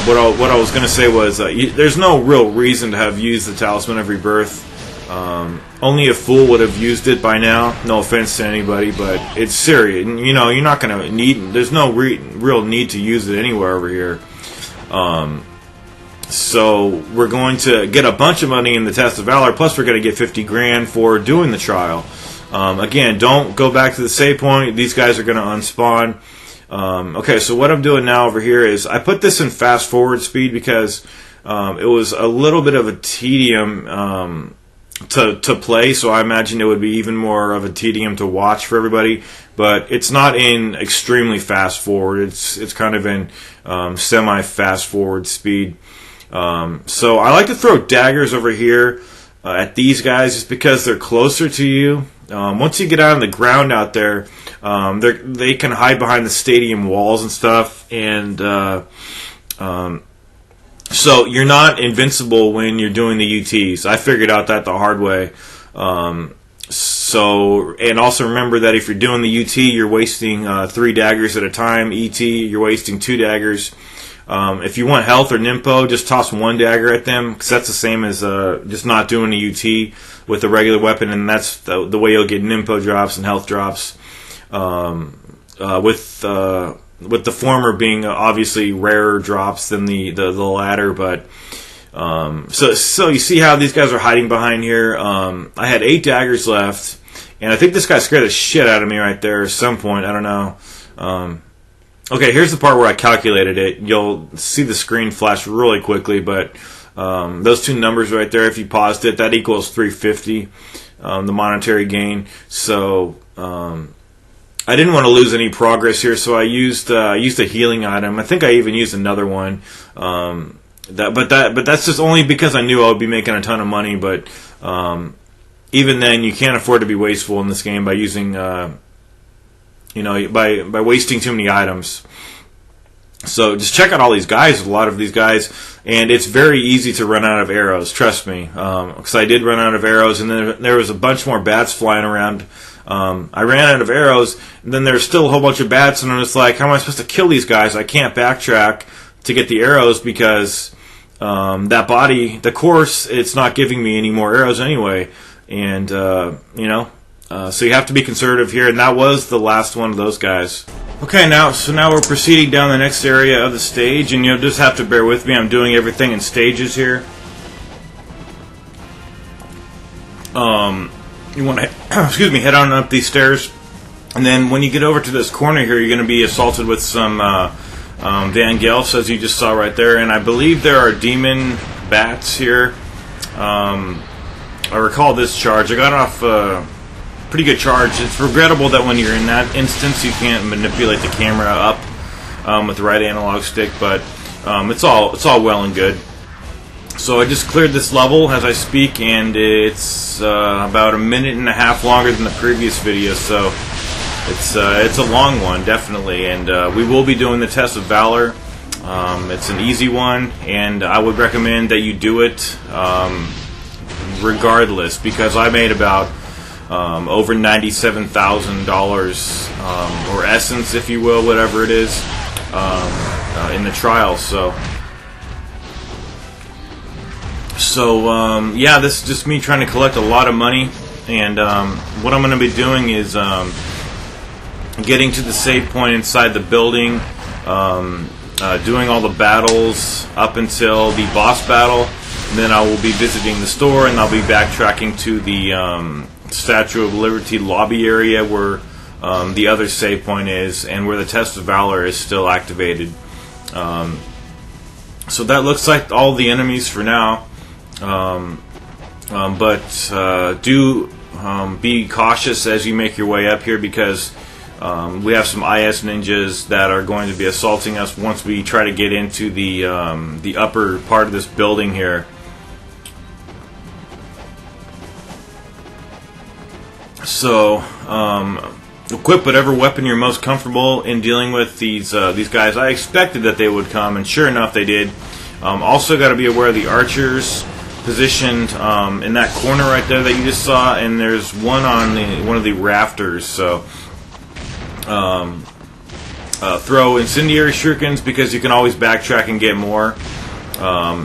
[SPEAKER 1] What I was gonna say was there's no real reason to have used the Talisman of Rebirth. Only a fool would have used it by now. No offense to anybody, but it's serious. You know, you're not going to need. There's no real need to use it anywhere over here. So we're going to get a bunch of money in the Tests of Valor. Plus, we're going to get 50 grand for doing the trial. Again, don't go back to the save point. These guys are going to unspawn. Okay, so what I'm doing now over here is I put this in fast forward speed because it was a little bit of a tedium. To play, so I imagine it would be even more of a tedium to watch for everybody. But it's not in extremely fast forward. It's kind of in semi fast forward speed. So I like to throw daggers over here at these guys just because they're closer to you. Once you get out on the ground out there, they can hide behind the stadium walls and stuff, and so you're not invincible when you're doing the UTs. I figured out that the hard way. And also remember that if you're doing the UT, you're wasting 3 daggers at a time. ET, you're wasting 2 daggers. If you want health or Nimpo, just toss 1 dagger at them, because that's the same as just not doing the UT with a regular weapon, and that's the way you'll get Nimpo drops and health drops. With the former being obviously rarer drops than the latter, but so you see how these guys are hiding behind here. I had 8 daggers left, and I think this guy scared the shit out of me right there at some point. I don't know. Okay, here's the part where I calculated it. You'll see the screen flash really quickly, but those 2 numbers right there, if you paused it, that equals 350, the monetary gain. So I didn't want to lose any progress here, so I used a healing item. I think I even used another one. But that's just only because I knew I would be making a ton of money. But even then, you can't afford to be wasteful in this game by using, by wasting too many items. So just check out all these guys. A lot of these guys, and it's very easy to run out of arrows. Trust me, because I did run out of arrows, and then there was a bunch more bats flying around. I ran out of arrows, and then there's still a whole bunch of bats, and I'm just like, how am I supposed to kill these guys? I can't backtrack to get the arrows because that body, the course, it's not giving me any more arrows anyway. And, so you have to be conservative here, and that was the last one of those guys. Okay, now we're proceeding down the next area of the stage, and you'll just have to bear with me. I'm doing everything in stages here. You want to, head on up these stairs, and then when you get over to this corner here, you're going to be assaulted with some Van Gelfs, as you just saw right there, and I believe there are demon bats here. I recall this charge. I got off a pretty good charge. It's regrettable that when you're in that instance, you can't manipulate the camera up with the right analog stick, but it's all well and good. So I just cleared this level as I speak, and it's about a minute and a half longer than the previous video, so it's a long one, definitely. And we will be doing the Tests of Valor. It's an easy one, and I would recommend that you do it regardless, because I made about over $97,000 or essence, if you will, whatever it is, in the trial. So yeah, this is just me trying to collect a lot of money, and what I'm going to be doing is getting to the save point inside the building, doing all the battles up until the boss battle, and then I will be visiting the store, and I'll be backtracking to the Statue of Liberty lobby area where the other save point is, and where the Test of Valor is still activated. So that looks like all the enemies for now. But do be cautious as you make your way up here, because we have some IS ninjas that are going to be assaulting us once we try to get into the upper part of this building here. So equip whatever weapon you're most comfortable in dealing with these guys. I expected that they would come, and sure enough, they did. Also, got to be aware of the archers positioned in that corner right there that you just saw, and there's one on one of the rafters. So throw incendiary shurikens, because you can always backtrack and get more.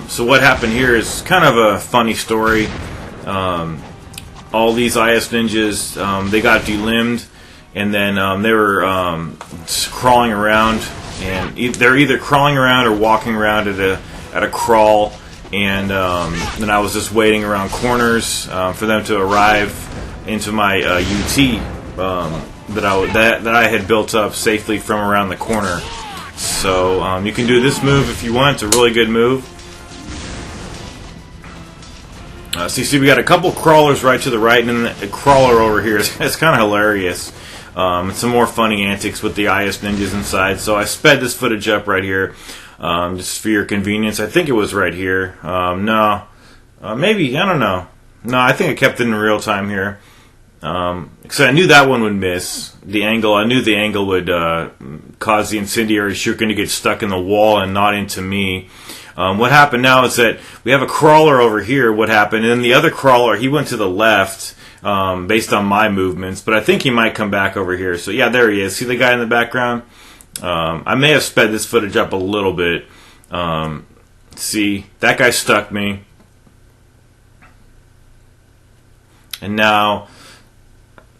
[SPEAKER 1] So what happened here is kind of a funny story. All these IS ninjas, they got delimbed, and then they were crawling around, and they're either crawling around or walking around at a crawl, and then I was just waiting around corners for them to arrive into my UT that I had built up safely from around the corner. So you can do this move if you want. It's a really good move. So you see we got a couple crawlers right to the right, and then a crawler over here. It's kind of hilarious. Some more funny antics with the IS ninjas inside. So I sped this footage up right here, just for your convenience. I think it was right here. No, maybe, I don't know. No, I think I kept it in real time here. Because I knew that one would miss the angle. I knew the angle would cause the incendiary shuriken to get stuck in the wall and not into me. What happened now is that we have a crawler over here. What happened? And then the other crawler, he went to the left based on my movements, but I think he might come back over here. So yeah, there he is. See the guy in the background? I may have sped this footage up a little bit. See, that guy stuck me. And now,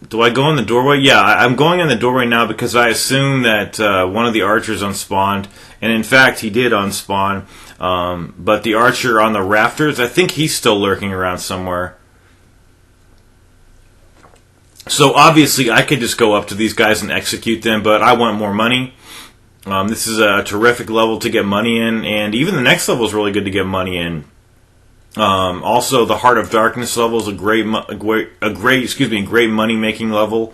[SPEAKER 1] do I go in the doorway? Yeah, I'm going in the doorway now, because I assume that one of the archers unspawned. And in fact, he did unspawn. But the archer on the rafters, I think he's still lurking around somewhere. So obviously, I could just go up to these guys and execute them, but I want more money. This is a terrific level to get money in, and even the next level is really good to get money in. Also, the Heart of Darkness level is a great money-making level.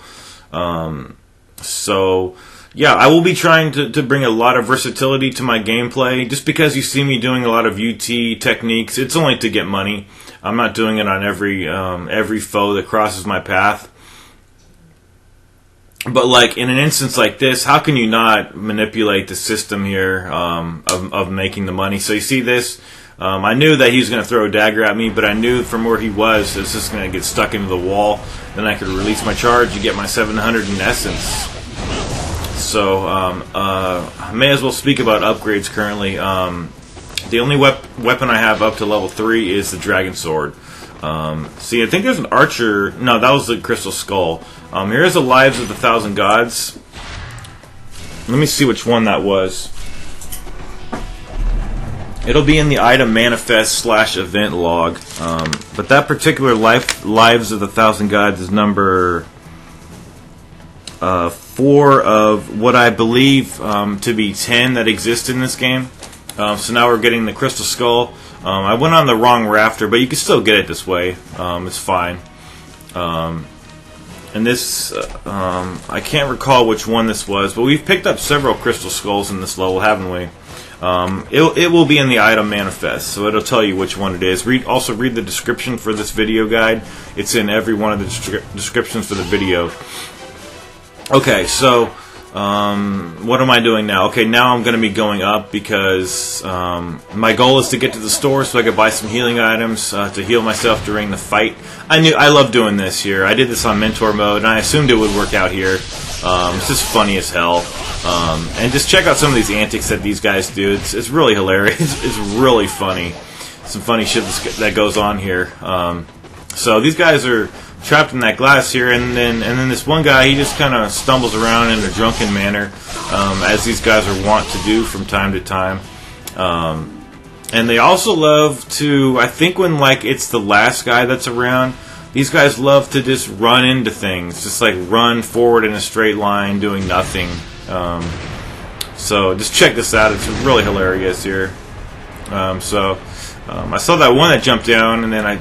[SPEAKER 1] So, yeah, I will be trying to bring a lot of versatility to my gameplay. Just because you see me doing a lot of UT techniques, it's only to get money. I'm not doing it on every foe that crosses my path. But like in an instance like this, how can you not manipulate the system here of making the money? So you see this. I knew that he was going to throw a dagger at me, but I knew from where he was, it's just going to get stuck into the wall. Then I could release my charge and get my 700 in essence. So I may as well speak about upgrades currently. The only weapon I have up to level 3 is the Dragon Sword. See, I think there's an archer. No, that was the Crystal Skull. Here's the Lives of the Thousand Gods. Let me see which one that was. It'll be in the item manifest / event log. But that particular Lives of the Thousand Gods is number 4 of what I believe to be 10 that exist in this game. So now we're getting the Crystal Skull. I went on the wrong Rafter, but you can still get it this way. It's fine. And this, I can't recall which one this was, but we've picked up several Crystal Skulls in this level, haven't we? It will be in the item manifest, so it'll tell you which one it is. Also read the description for this video guide. It's in every one of the descriptions for the video. Okay, so what am I doing now? Okay, now I'm going to be going up because my goal is to get to the store so I can buy some healing items to heal myself during the fight. I love doing this here. I did this on Mentor mode, and I assumed it would work out here. It's just funny as hell. And just check out some of these antics that these guys do. It's really hilarious. It's really funny. Some funny shit that goes on here. So these guys are trapped in that glass here, and then this one guy, he just kind of stumbles around in a drunken manner, as these guys are wont to do from time to time. And they also love to, I think when like it's the last guy that's around, these guys love to just run into things, just like run forward in a straight line doing nothing. So just check this out, it's really hilarious here. I saw that one that jumped down, and then I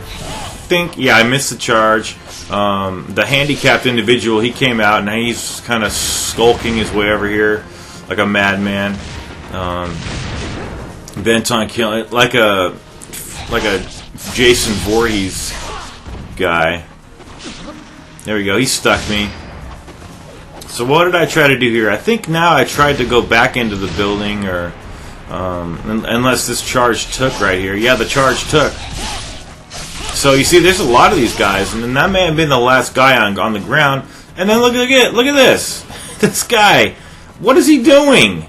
[SPEAKER 1] missed the charge. The handicapped individual, he came out and he's kind of skulking his way over here like a madman, bent on killing, like a Jason Voorhees guy. There we go. He stuck me. So what did I try to do here? I think now I tried to go back into the building, or unless this charge took right here. Yeah, the charge took. So you see, there's a lot of these guys, and then that may have been the last guy on the ground. And then look at this, this guy. What is he doing?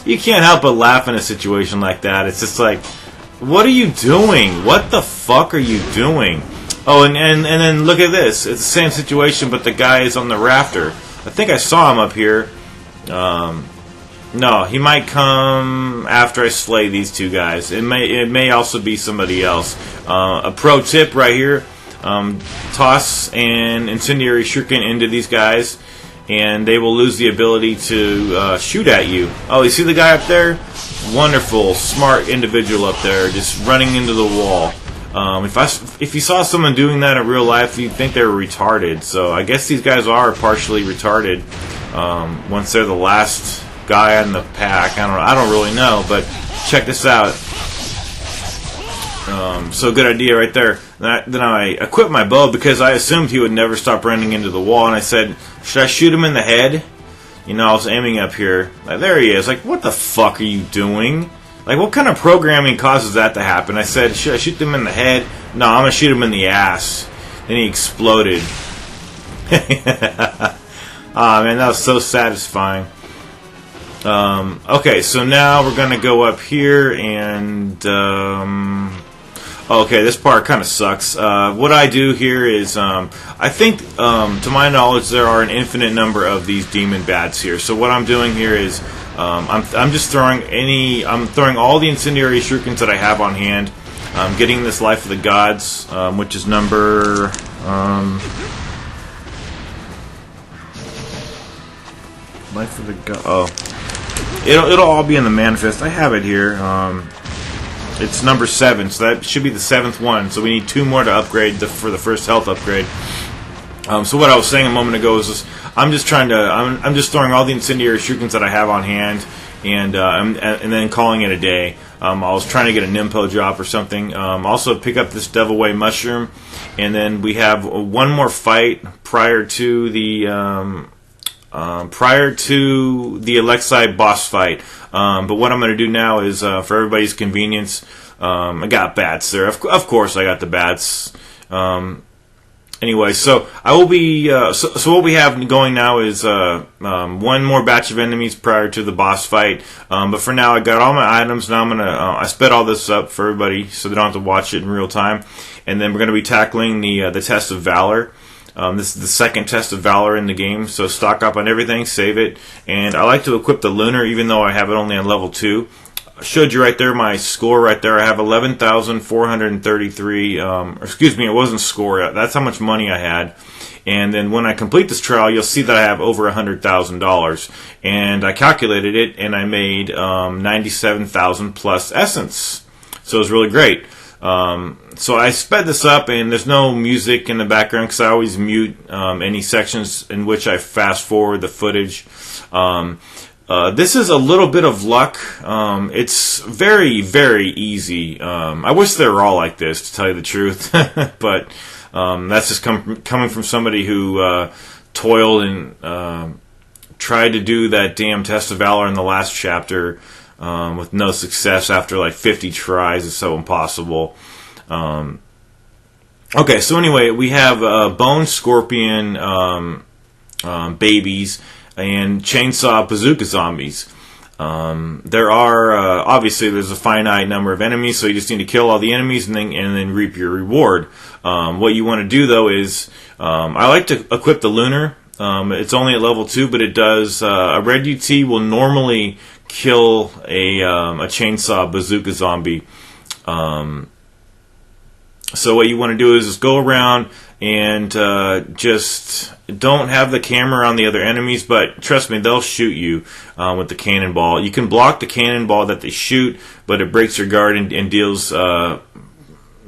[SPEAKER 1] You can't help but laugh in a situation like that. It's just like, what are you doing? What the fuck are you doing? Oh, and then look at this. It's the same situation, but the guy is on the rafter. I think I saw him up here. No, he might come after I slay these two guys. It may also be somebody else. A pro tip right here: toss an incendiary shuriken into these guys, and they will lose the ability to shoot at you. Oh, you see the guy up there? Wonderful, smart individual up there, just running into the wall. If you saw someone doing that in real life, you'd think they were retarded. So I guess these guys are partially retarded. Once they're the last guy in the pack, I don't really know, but check this out. So good idea right there. Then I equipped my bow because I assumed he would never stop running into the wall, and I said, should I shoot him in the head? You know, I was aiming up here. Like, there he is. Like, what the fuck are you doing? Like, what kind of programming causes that to happen? I said, should I shoot him in the head? No, I'm going to shoot him in the ass. Then he exploded. Ah, man, that was so satisfying. Okay, so now we're going to go up here and... okay, this part kind of sucks. What I do here is, I think, to my knowledge, there are an infinite number of these demon bats here. So what I'm doing here is, I'm just throwing all the incendiary shurikens that I have on hand. I'm getting this Life of the Gods, which is number, Life of the Gods. Oh, it'll all be in the manifest. I have it here. It's number 7, so that should be the 7th one. So we need 2 more to upgrade for the first health upgrade. So what I was saying a moment ago is I'm just throwing all the incendiary shurikens that I have on hand, and then calling it a day. I was trying to get a Nimpo drop or something. Also pick up this Devil Way mushroom, and then we have one more fight prior to the Alexei boss fight. But what I'm going to do now is, for everybody's convenience, I got bats there. Of course, I got the bats. Anyway, so I will be. So what we have going now is one more batch of enemies prior to the boss fight. But for now, I got all my items. Now I'm gonna. I sped all this up for everybody, so they don't have to watch it in real time. And then we're gonna be tackling the Test of Valor. This is the second Test of Valor in the game, so stock up on everything, save it. And I like to equip the Lunar, even though I have it only on level 2. I showed you right there my score right there. I have 11,433. Excuse me, it wasn't score. That's how much money I had. And then when I complete this trial, you'll see that I have over $100,000. And I calculated it, and I made 97,000 plus essence. So it was really great. So I sped this up, and there's no music in the background because I always mute any sections in which I fast forward the footage. This is a little bit of luck. It's very, very easy. I wish they were all like this, to tell you the truth. But that's just coming from somebody who toiled and tried to do that damn Test of Valor in the last chapter with no success after like 50 tries. It's so impossible. Okay, so anyway, we have Bone Scorpion babies and Chainsaw Bazooka zombies. There are obviously there's a finite number of enemies, so you just need to kill all the enemies and then reap your reward. What you want to do though is I like to equip the Lunar. It's only at level 2, but it does a red UT will normally kill a Chainsaw Bazooka zombie. So what you want to do is just go around and just don't have the camera on the other enemies, but trust me, they'll shoot you with the cannonball. You can block the cannonball that they shoot, but it breaks your guard and deals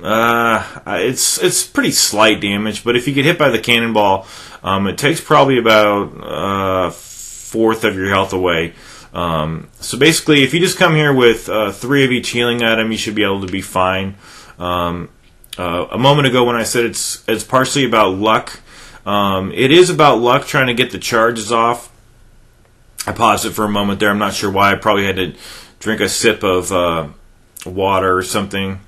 [SPEAKER 1] it's pretty slight damage. But if you get hit by the cannonball, it takes probably about a fourth of your health away. So basically, if you just come here with 3 of each healing item, you should be able to be fine. A moment ago when I said it's partially about luck, it is about luck trying to get the charges off. I paused it for a moment there. I'm not sure why. I probably had to drink a sip of water or something.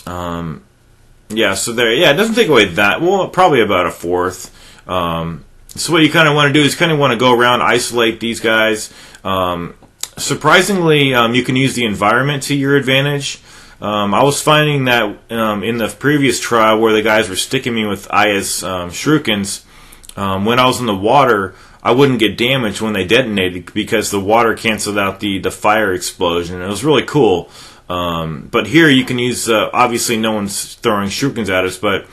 [SPEAKER 1] Yeah, so there. Yeah, it doesn't take away that. Well, probably about a fourth. So what you kind of want to do is kind of want to go around, isolate these guys. Surprisingly, you can use the environment to your advantage. I was finding that in the previous trial where the guys were sticking me with Aya's shurikens, when I was in the water, I wouldn't get damaged when they detonated because the water canceled out the fire explosion. It was really cool. But here you can use, obviously no one's throwing shurikens at us, but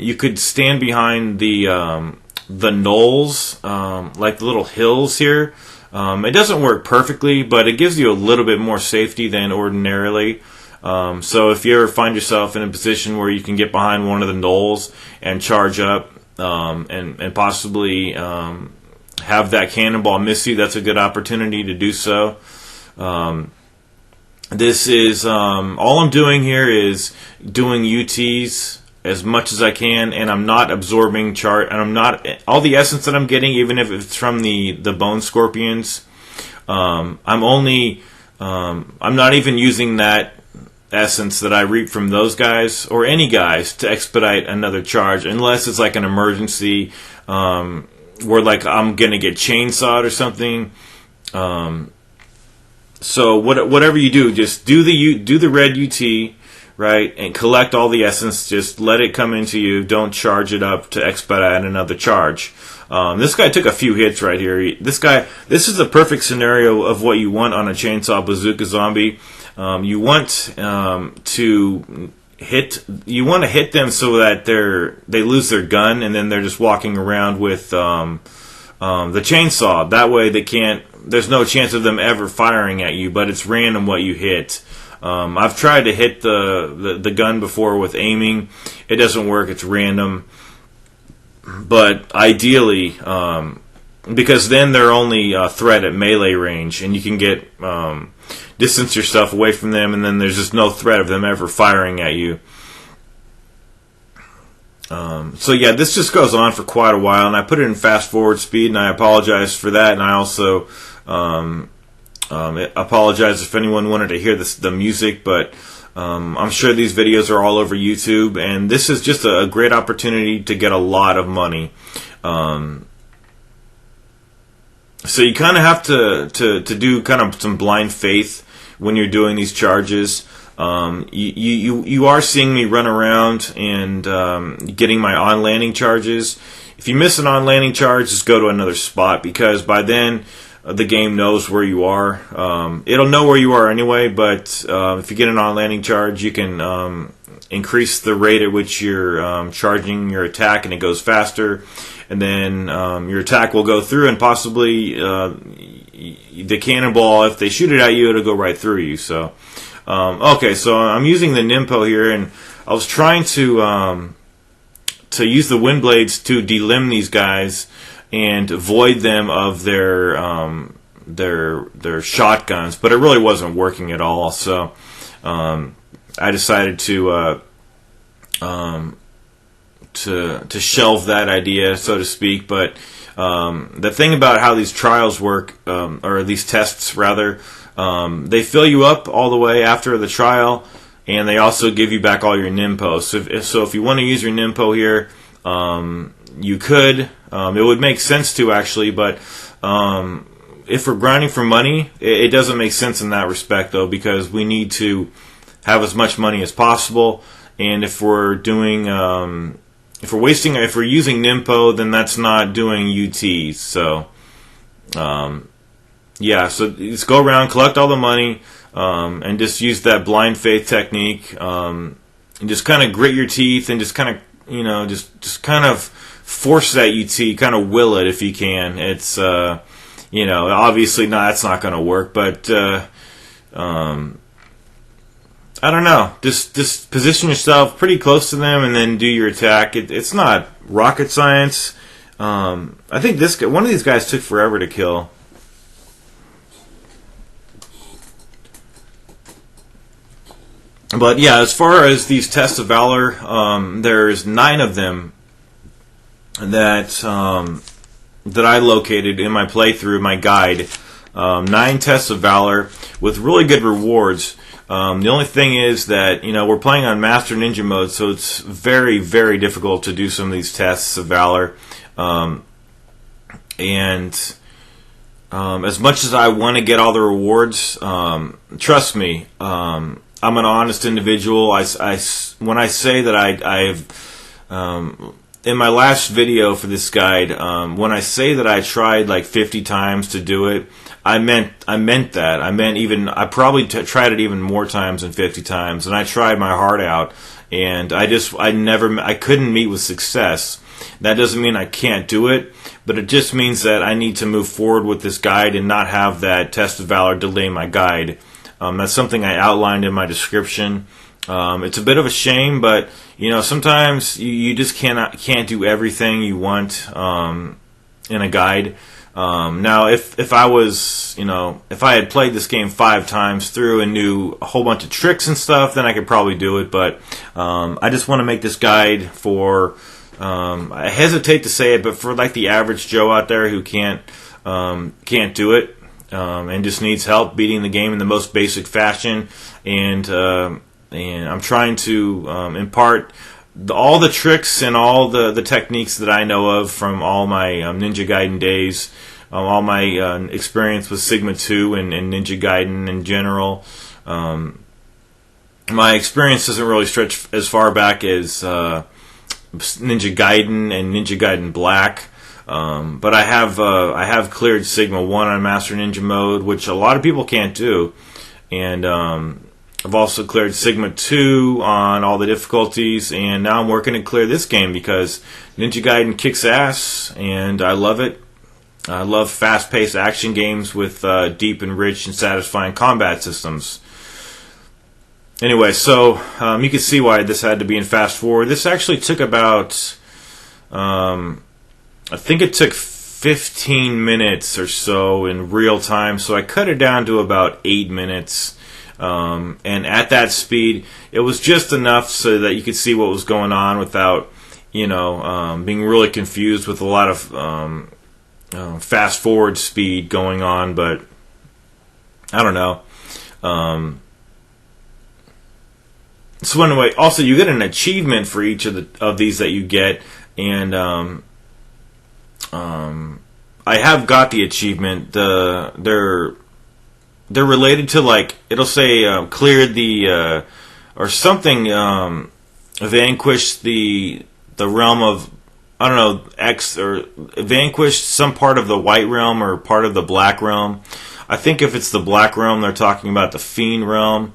[SPEAKER 1] you could stand behind the knolls, like the little hills here. It doesn't work perfectly, but it gives you a little bit more safety than ordinarily. So if you ever find yourself in a position where you can get behind one of the knolls and charge up and possibly have that cannonball miss you, that's a good opportunity to do so. This is all I'm doing here is doing UTs as much as I can, and I'm not absorbing and I'm not all the essence that I'm getting, even if it's from the bone scorpions. I'm not even using that essence that I reap from those guys or any guys to expedite another charge, unless it's like an emergency where like I'm gonna get chainsawed or something. So whatever you do, just do the red UT, right, and collect all the essence. Just let it come into you. Don't charge it up to expedite another charge. This guy took a few hits right here. This is the perfect scenario of what you want on a Chainsaw Bazooka zombie. You want to hit them so that they lose their gun and then they're just walking around with the chainsaw. That way there's no chance of them ever firing at you, but it's random what you hit. I've tried to hit the gun before with aiming. It doesn't work. It's random. But ideally, because then they're only a threat at melee range, and you can get distance yourself away from them, and then there's just no threat of them ever firing at you. So yeah, this just goes on for quite a while, and I put it in fast forward speed, and I apologize for that, and I also apologize if anyone wanted to hear the music, but I'm sure these videos are all over YouTube, and this is just a great opportunity to get a lot of money. So you kind of have to do kind of some blind faith when you're doing these charges. You are seeing me run around and getting my on-landing charges. If you miss an on-landing charge, just go to another spot, because by then the game knows where you are. It'll know where you are anyway, but if you get an on-landing charge, you can increase the rate at which you're charging your attack, and it goes faster. And then your attack will go through, and possibly the cannonball, if they shoot it at you, it'll go right through you. So, okay, so I'm using the Nimpo here, and I was trying to use the wind blades to delimb these guys and void them of their their shotguns, but it really wasn't working at all. So I decided to shelve that idea, so to speak. But the thing about how these trials work, or these tests rather, they fill you up all the way after the trial, and they also give you back all your NIMPO. So if you want to use your NIMPO here, you could. It would make sense to, actually, but if we're grinding for money, it doesn't make sense in that respect, though, because we need to have as much money as possible. And if we're doing, if we're using NIMPO, then that's not doing UTs. So, yeah. So just go around, collect all the money, and just use that blind faith technique, and just kind of grit your teeth and just kind of, just kind of force that UT, kind of will it if you can. It's, obviously that's not going to work, but I don't know. Just position yourself pretty close to them and then do your attack. It's not rocket science. I think one of these guys took forever to kill. But yeah, as far as these Tests of Valor, there's 9 of them that I located in my playthrough, my guide. 9 Tests of Valor with really good rewards. The only thing is that, we're playing on Master Ninja mode, so it's very, very difficult to do some of these Tests of Valor. And as much as I want to get all the rewards, trust me, I'm an honest individual. When I say that I've in my last video for this guide, when I say that I tried like 50 times to do it, I meant that. I probably tried it even more times than 50 times, and I tried my heart out, and I couldn't meet with success. That doesn't mean I can't do it, but it just means that I need to move forward with this guide and not have that Test of Valor delay my guide. That's something I outlined in my description. It's a bit of a shame, but sometimes you just can't do everything you want in a guide. Now, if I was, if I had played this game 5 times through and knew a whole bunch of tricks and stuff, then I could probably do it. But I just want to make this guide for, I hesitate to say it, but for like the average Joe out there who can't do it and just needs help beating the game in the most basic fashion. And I'm trying to impart all the tricks and all the techniques that I know of from all my Ninja Gaiden days, all my experience with Sigma 2 and Ninja Gaiden in general. My experience doesn't really stretch as far back as Ninja Gaiden and Ninja Gaiden Black. But I have cleared Sigma 1 on Master Ninja mode, which a lot of people can't do. And I've also cleared Sigma 2 on all the difficulties, and now I'm working to clear this game because Ninja Gaiden kicks ass, and I love it. I love fast-paced action games with deep and rich and satisfying combat systems. Anyway, so you can see why this had to be in fast forward. This actually took about, I think it took 15 minutes or so in real time, so I cut it down to about 8 minutes. And at that speed, it was just enough so that you could see what was going on without, being really confused with a lot of fast forward speed going on. But I don't know. So anyway, also you get an achievement for each of these that you get, and I have got the achievement. They're related to, like, it'll say cleared the or something, vanquished the realm of, I don't know, X, or vanquished some part of the white realm or part of the black realm. I think if it's the black realm, they're talking about the fiend realm.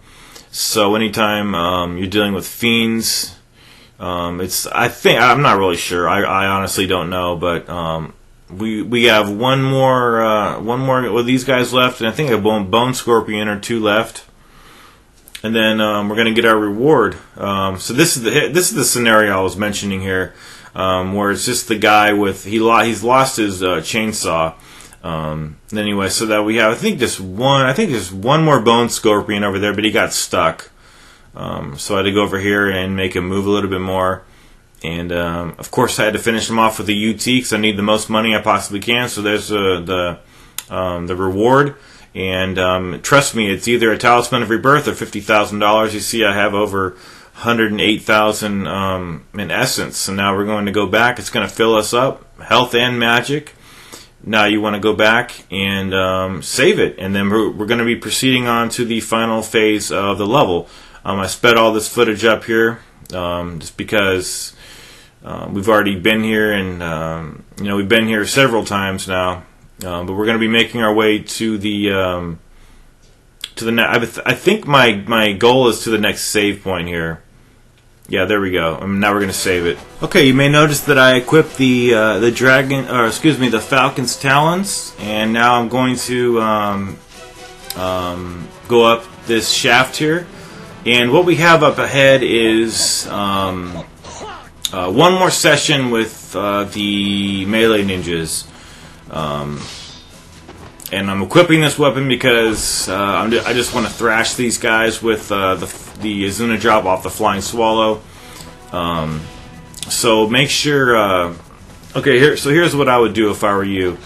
[SPEAKER 1] So anytime you're dealing with fiends, I'm not really sure. I honestly don't know, but we have one more of these guys left, and I think a bone scorpion or 2 left, and then we're gonna get our reward. So this is the scenario I was mentioning here, where it's just the guy with he's lost his chainsaw. Anyway, so that we have, I think there's one more bone scorpion over there, but he got stuck. So I had to go over here and make him move a little bit more. And of course, I had to finish him off with a UT because I need the most money I possibly can. So there's the reward. And trust me, it's either a Talisman of Rebirth or $50,000. You see, I have over 108,000 in essence. So now we're going to go back. It's going to fill us up, health and magic. Now you want to go back and save it, and then we're going to be proceeding on to the final phase of the level. I sped all this footage up here just because we've already been here, and we've been here several times now. But we're going to be making our way to the I think my goal is to the next save point here. Yeah, there we go. Now we're going to save it. Okay, you may notice that I equipped the Falcon's talons, and now I'm going to go up this shaft here. And what we have up ahead is one more session with the melee ninjas. And I'm equipping this weapon because I just want to thrash these guys with the Azuna drop off the Flying Swallow. So make sure. Okay, so here's what I would do if I were you.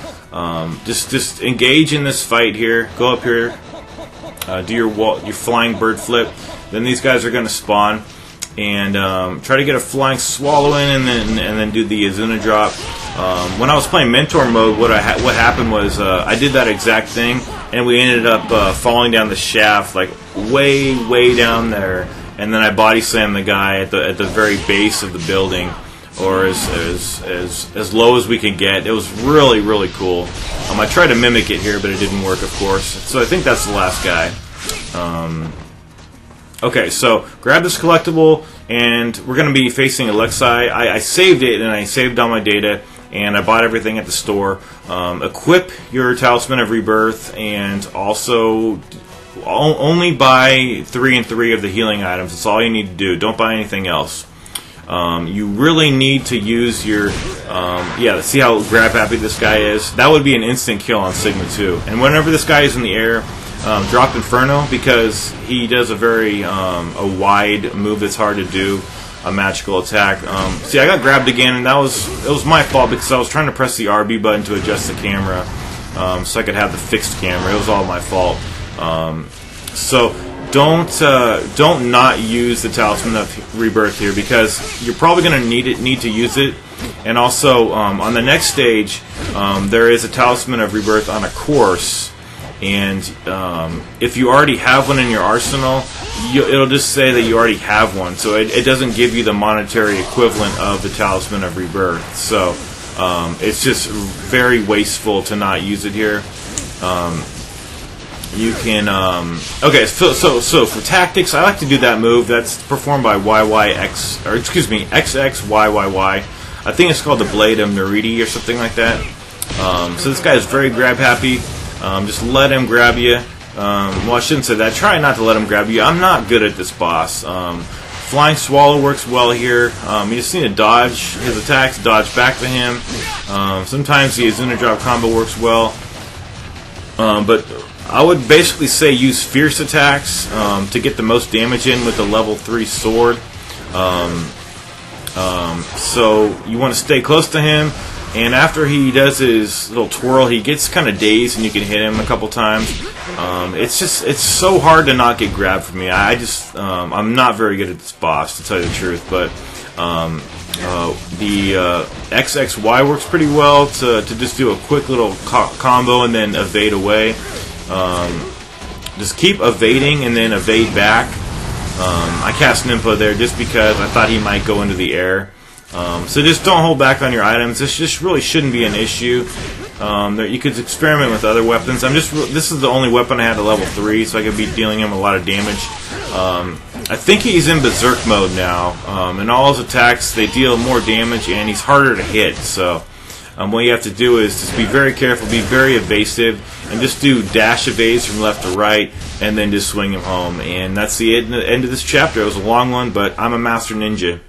[SPEAKER 1] Just engage in this fight here. Go up here. Do your flying bird flip. Then these guys are going to spawn. And try to get a Flying Swallow in, and then do the Azuna drop. When I was playing Mentor mode, what happened was I did that exact thing, and we ended up falling down the shaft like way down there, and then I body slammed the guy at the very base of the building, or as low as we could get. It was really cool. I tried to mimic it here, but it didn't work, of course. So I think that's the last guy. Okay, so grab this collectible, and we're going to be facing Alexei. I saved it, and I saved all my data, and I bought everything at the store. Equip your Talisman of Rebirth, and also only buy 3 and 3 of the healing items. That's all you need to do. Don't buy anything else. You really need to use your... see how grab happy this guy is? That would be an instant kill on Sigma 2. And whenever this guy is in the air... drop Inferno, because he does a very a wide move that's hard to do, a magical attack. See, I got grabbed again, and it was my fault because I was trying to press the RB button to adjust the camera so I could have the fixed camera. It was all my fault. So don't not use the Talisman of Rebirth here, because you're probably going to need to use it. And also on the next stage, there is a Talisman of Rebirth on a course. And if you already have one in your arsenal, it'll just say that you already have one. So it doesn't give you the monetary equivalent of the Talisman of Rebirth. So it's just very wasteful to not use it here. You can... okay, so for tactics, I like to do that move. That's performed by XXYYY. I think it's called the Blade of Nariti or something like that. So this guy is very grab happy. Just let him grab you. Well, I shouldn't say that. Try not to let him grab you. I'm not good at this boss. Flying Swallow works well here. You just need to dodge his attacks, dodge back to him. Sometimes the Azuna drop combo works well. But I would basically say use fierce attacks to get the most damage in with the level 3 sword. So you want to stay close to him. And after he does his little twirl, he gets kind of dazed, and you can hit him a couple times. It's so hard to not get grabbed from me. I'm not very good at this boss, to tell you the truth. But the XXY works pretty well to just do a quick little combo and then evade away. Just keep evading and then evade back. I cast Nympho there just because I thought he might go into the air. So just don't hold back on your items. This just really shouldn't be an issue. You could experiment with other weapons. This is the only weapon I had at level 3, so I could be dealing him a lot of damage. I think he's in Berserk mode now, and all his attacks, they deal more damage, and he's harder to hit. So what you have to do is just be very careful, be very evasive, and just do dash evades from left to right, and then just swing him home. And that's the end of this chapter. It was a long one, but I'm a Master Ninja.